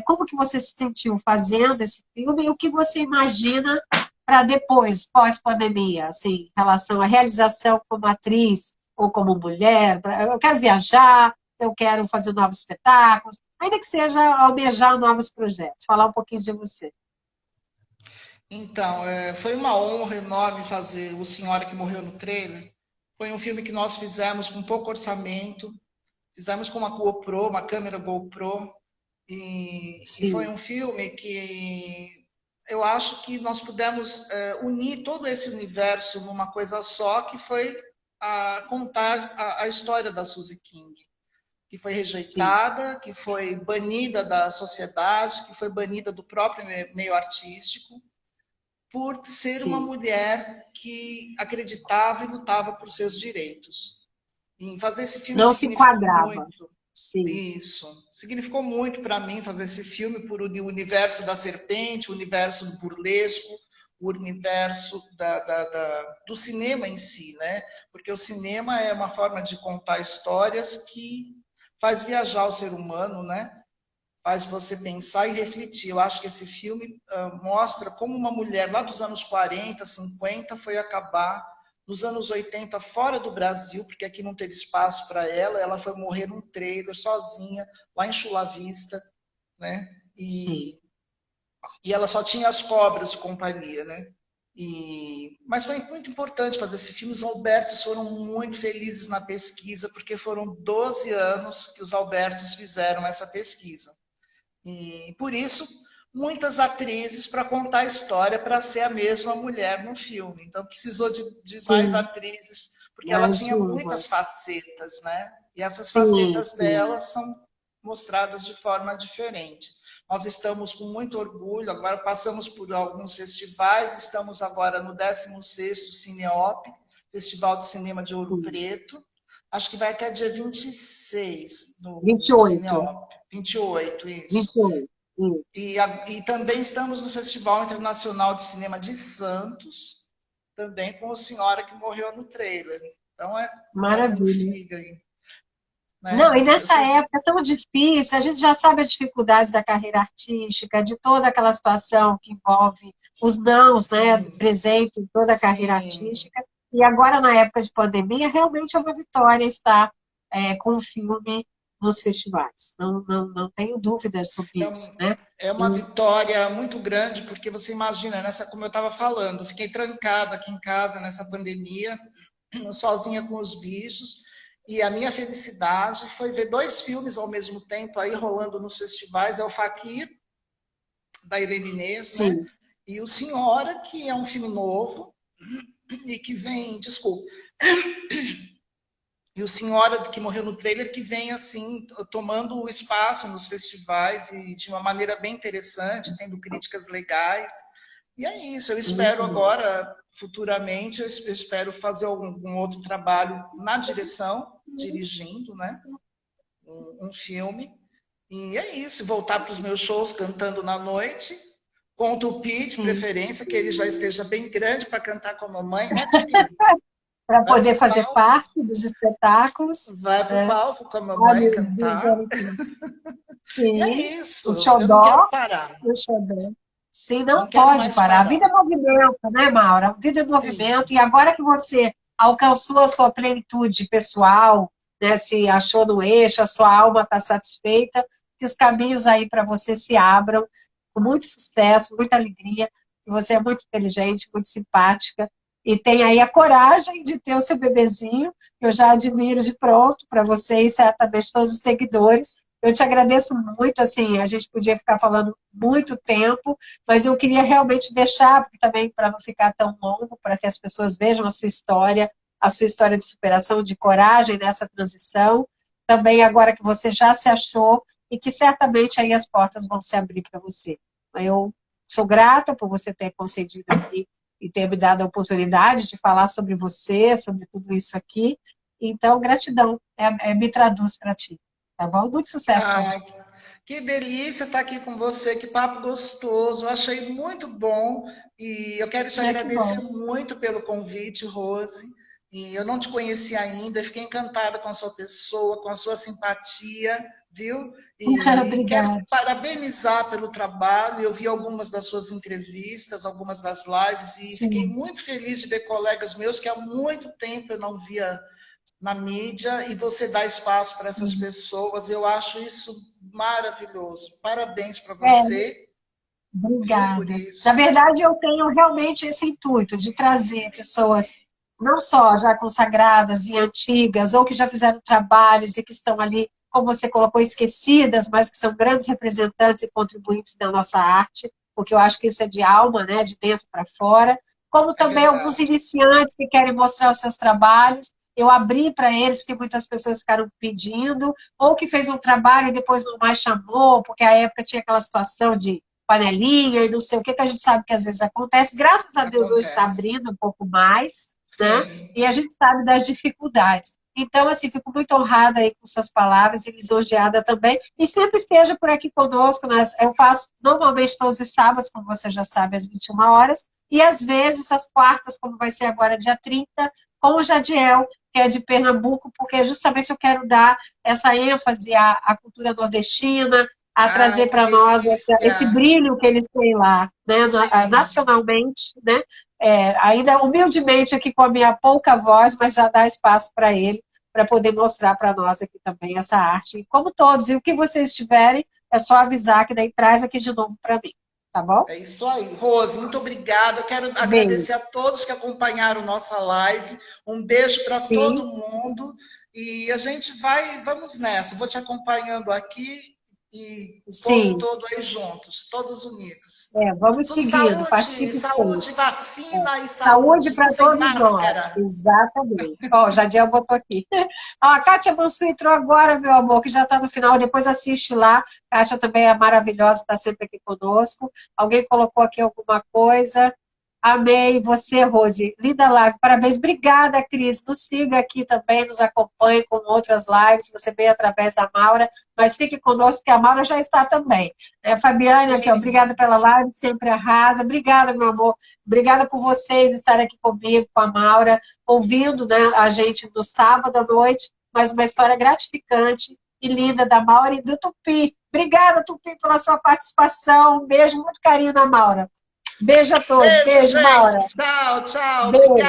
como que você se sentiu fazendo esse filme e o que você imagina para depois, pós-pandemia, assim, em relação à realização como atriz ou como mulher. Eu quero viajar, eu quero fazer novos espetáculos, ainda que seja almejar novos projetos. Falar um pouquinho de você. Então, foi uma honra enorme fazer O Senhora que Morreu no Trailer. Foi um filme que nós fizemos com pouco orçamento, fizemos com uma GoPro, uma câmera GoPro, e foi Sim, um filme que eu acho que nós pudemos unir todo esse universo numa coisa só, que foi contar a história da Suzy King, que foi sim, rejeitada, que foi banida da sociedade, que foi banida do próprio meio artístico, por ser uma sim. mulher que acreditava e lutava por seus direitos. E fazer esse filme Não se significou enquadrava. muito. Sim, Isso. Significou muito para mim fazer esse filme por o universo da serpente, o universo do burlesco, o universo do cinema em si, né? Porque o cinema é uma forma de contar histórias que faz viajar o ser humano, né? Faz você pensar e refletir. Eu acho que esse filme mostra como uma mulher lá dos anos 40, 50 foi acabar nos anos 80 fora do Brasil, porque aqui não teve espaço para ela, ela foi morrer num trailer sozinha, lá em Chula Vista, né? sim. E ela só tinha as cobras de companhia, né? Mas foi muito importante fazer esse filme. Os Albertos foram muito felizes na pesquisa, porque foram 12 anos que os Albertos fizeram essa pesquisa. E por isso, muitas atrizes para contar a história para ser a mesma mulher no filme. Então, precisou de mais Sim, atrizes, porque ela mais tinha uma. muitas facetas, né? E essas Sim, facetas sim. dela são mostradas de forma diferente. Nós estamos com muito orgulho, agora passamos por alguns festivais, estamos agora no 16º Cineop, Festival de Cinema de Ouro Sim. Preto. Acho que vai até dia 26 vinte e no oito, Cineop. 28, isso. 28. Isso. E também estamos no Festival Internacional de Cinema de Santos, também com a senhora que morreu no trailer. Então, fazendo Maravilha. figa aí, Não, e né? Eu nessa sei, época é tão difícil, a gente já sabe as dificuldades da carreira artística, de toda aquela situação que envolve os nãos, né, sim, presentes em toda a carreira sim. artística. E agora, na época de pandemia, realmente é uma vitória estar com o filme nos festivais. Não tenho dúvidas sobre isso, Então, né? é uma E- vitória muito grande, porque você imagina, como eu estava falando, fiquei trancada aqui em casa nessa pandemia, sozinha com os bichos, e a minha felicidade foi ver dois filmes ao mesmo tempo aí rolando nos festivais, é o Fakir, da Irene Inês, né? sim, E o Senhora, que é um filme novo e que vem, desculpa, e o Senhora, que morreu no trailer, que vem assim, tomando o espaço nos festivais e de uma maneira bem interessante, tendo críticas legais. E é isso, eu espero muito bom. agora, futuramente, eu espero fazer algum outro trabalho na direção, dirigindo, né? Um filme. E é isso, voltar para os meus shows cantando na noite, com o Tupi, de Sim, preferência, que ele já esteja bem grande para cantar com a mamãe, né, Tupi? para Vai poder para o fazer palco, parte dos espetáculos, vai para o né? palco com a Ai, mamãe meu Deus, cantar. olha aqui. E é Sim, o isso, eu não quero xodó, parar, o xodó. Sim, não não quero pode mais parar. A vida parar. é movimento, né, Maura? A vida é Sim, movimento. E agora que você alcançou a sua plenitude pessoal, né, se achou no eixo, a sua alma está satisfeita, que os caminhos aí para você se abram com muito sucesso, muita alegria, que você é muito inteligente, muito simpática, e tem aí a coragem de ter o seu bebezinho, que eu já admiro de pronto para você e certamente todos os seguidores. Eu te agradeço muito, assim, a gente podia ficar falando muito tempo, mas eu queria realmente deixar, porque também para não ficar tão longo, para que as pessoas vejam a sua história de superação, de coragem nessa transição, também agora que você já se achou e que certamente aí as portas vão se abrir para você. Eu sou grata por você ter concedido aqui e ter me dado a oportunidade de falar sobre você, sobre tudo isso aqui. Então, gratidão, me traduz para ti, tá bom? Muito sucesso para Ai, você. que delícia estar aqui com você, que papo gostoso, eu achei muito bom e eu quero te Que bom. agradecer muito pelo convite, Rose. E eu não te conheci ainda, fiquei encantada com a sua pessoa, com a sua simpatia, viu? E quero te Obrigada. parabenizar pelo trabalho. Eu vi algumas das suas entrevistas, algumas das lives e fiquei Sim. muito feliz de ver colegas meus que há muito tempo eu não via na mídia e você dá espaço para essas Sim. pessoas. Eu acho isso maravilhoso. Parabéns para É, você, viu, por obrigada. Na isso. verdade, eu tenho realmente esse intuito de trazer pessoas não só já consagradas e antigas, ou que já fizeram trabalhos e que estão ali, como você colocou, esquecidas, mas que são grandes representantes e contribuintes da nossa arte, porque eu acho que isso é de alma, né, de dentro para fora, como É também alguns verdade. iniciantes que querem mostrar os seus trabalhos. Eu abri para eles, porque muitas pessoas ficaram pedindo, ou que fez um trabalho e depois não mais chamou, porque a época tinha aquela situação de panelinha e não sei o que a gente sabe que às vezes acontece. Graças a Deus hoje está Acontece. abrindo um pouco mais, né? Sim. E a gente sabe das dificuldades. Então, assim, fico muito honrada aí com suas palavras e lisonjeada também. E sempre esteja por aqui conosco. Eu faço normalmente todos os sábados, como você já sabe, às 21 horas. E às vezes, às quartas, como vai ser agora dia 30, com o Jadiel, que é de Pernambuco, porque justamente eu quero dar essa ênfase à cultura nordestina, a Ai, trazer que para nós esse delícia. brilho que eles têm lá, né, Sim. nacionalmente, né, ainda humildemente aqui com a minha pouca voz, mas já dá espaço para ele, para poder mostrar para nós aqui também essa arte, e como todos, e o que vocês tiverem, é só avisar que daí traz aqui de novo para mim, tá bom? É isso aí. Rose, muito obrigada. Eu quero Beijo. agradecer a todos que acompanharam nossa live. Um beijo para todo Sim, mundo. E a gente vamos nessa. Vou te acompanhando aqui e o povo sim, todo aí juntos, todos unidos. vamos Tudo seguindo, saúde, participe sempre. saúde, vacina e Saúde saúde. para Usem todos nós, máscara. exatamente. Ó, o Jadiel botou aqui. Ó, a Kátia Mansur entrou agora, meu amor, que já está no final, depois assiste lá. Kátia também é maravilhosa, está sempre aqui conosco. Alguém colocou aqui alguma coisa? Amei você, Rose. Linda live, parabéns. Obrigada, Cris. Nos siga aqui também, nos acompanhe com outras lives. Você veio através da Maura, mas fique conosco, que a Maura já está também. Fabiane, aqui, ó, Sim. obrigada pela live, sempre arrasa. Obrigada, meu amor. Obrigada por vocês estarem aqui comigo, com a Maura, ouvindo, né, a gente no sábado à noite, mas uma história gratificante e linda da Maura e do Tupi. Obrigada, Tupi, pela sua participação. Um beijo, muito carinho da Maura. Beijo a todos. Beijo, Beijo, gente. Maura. Tchau, tchau. Beijo. Obrigada.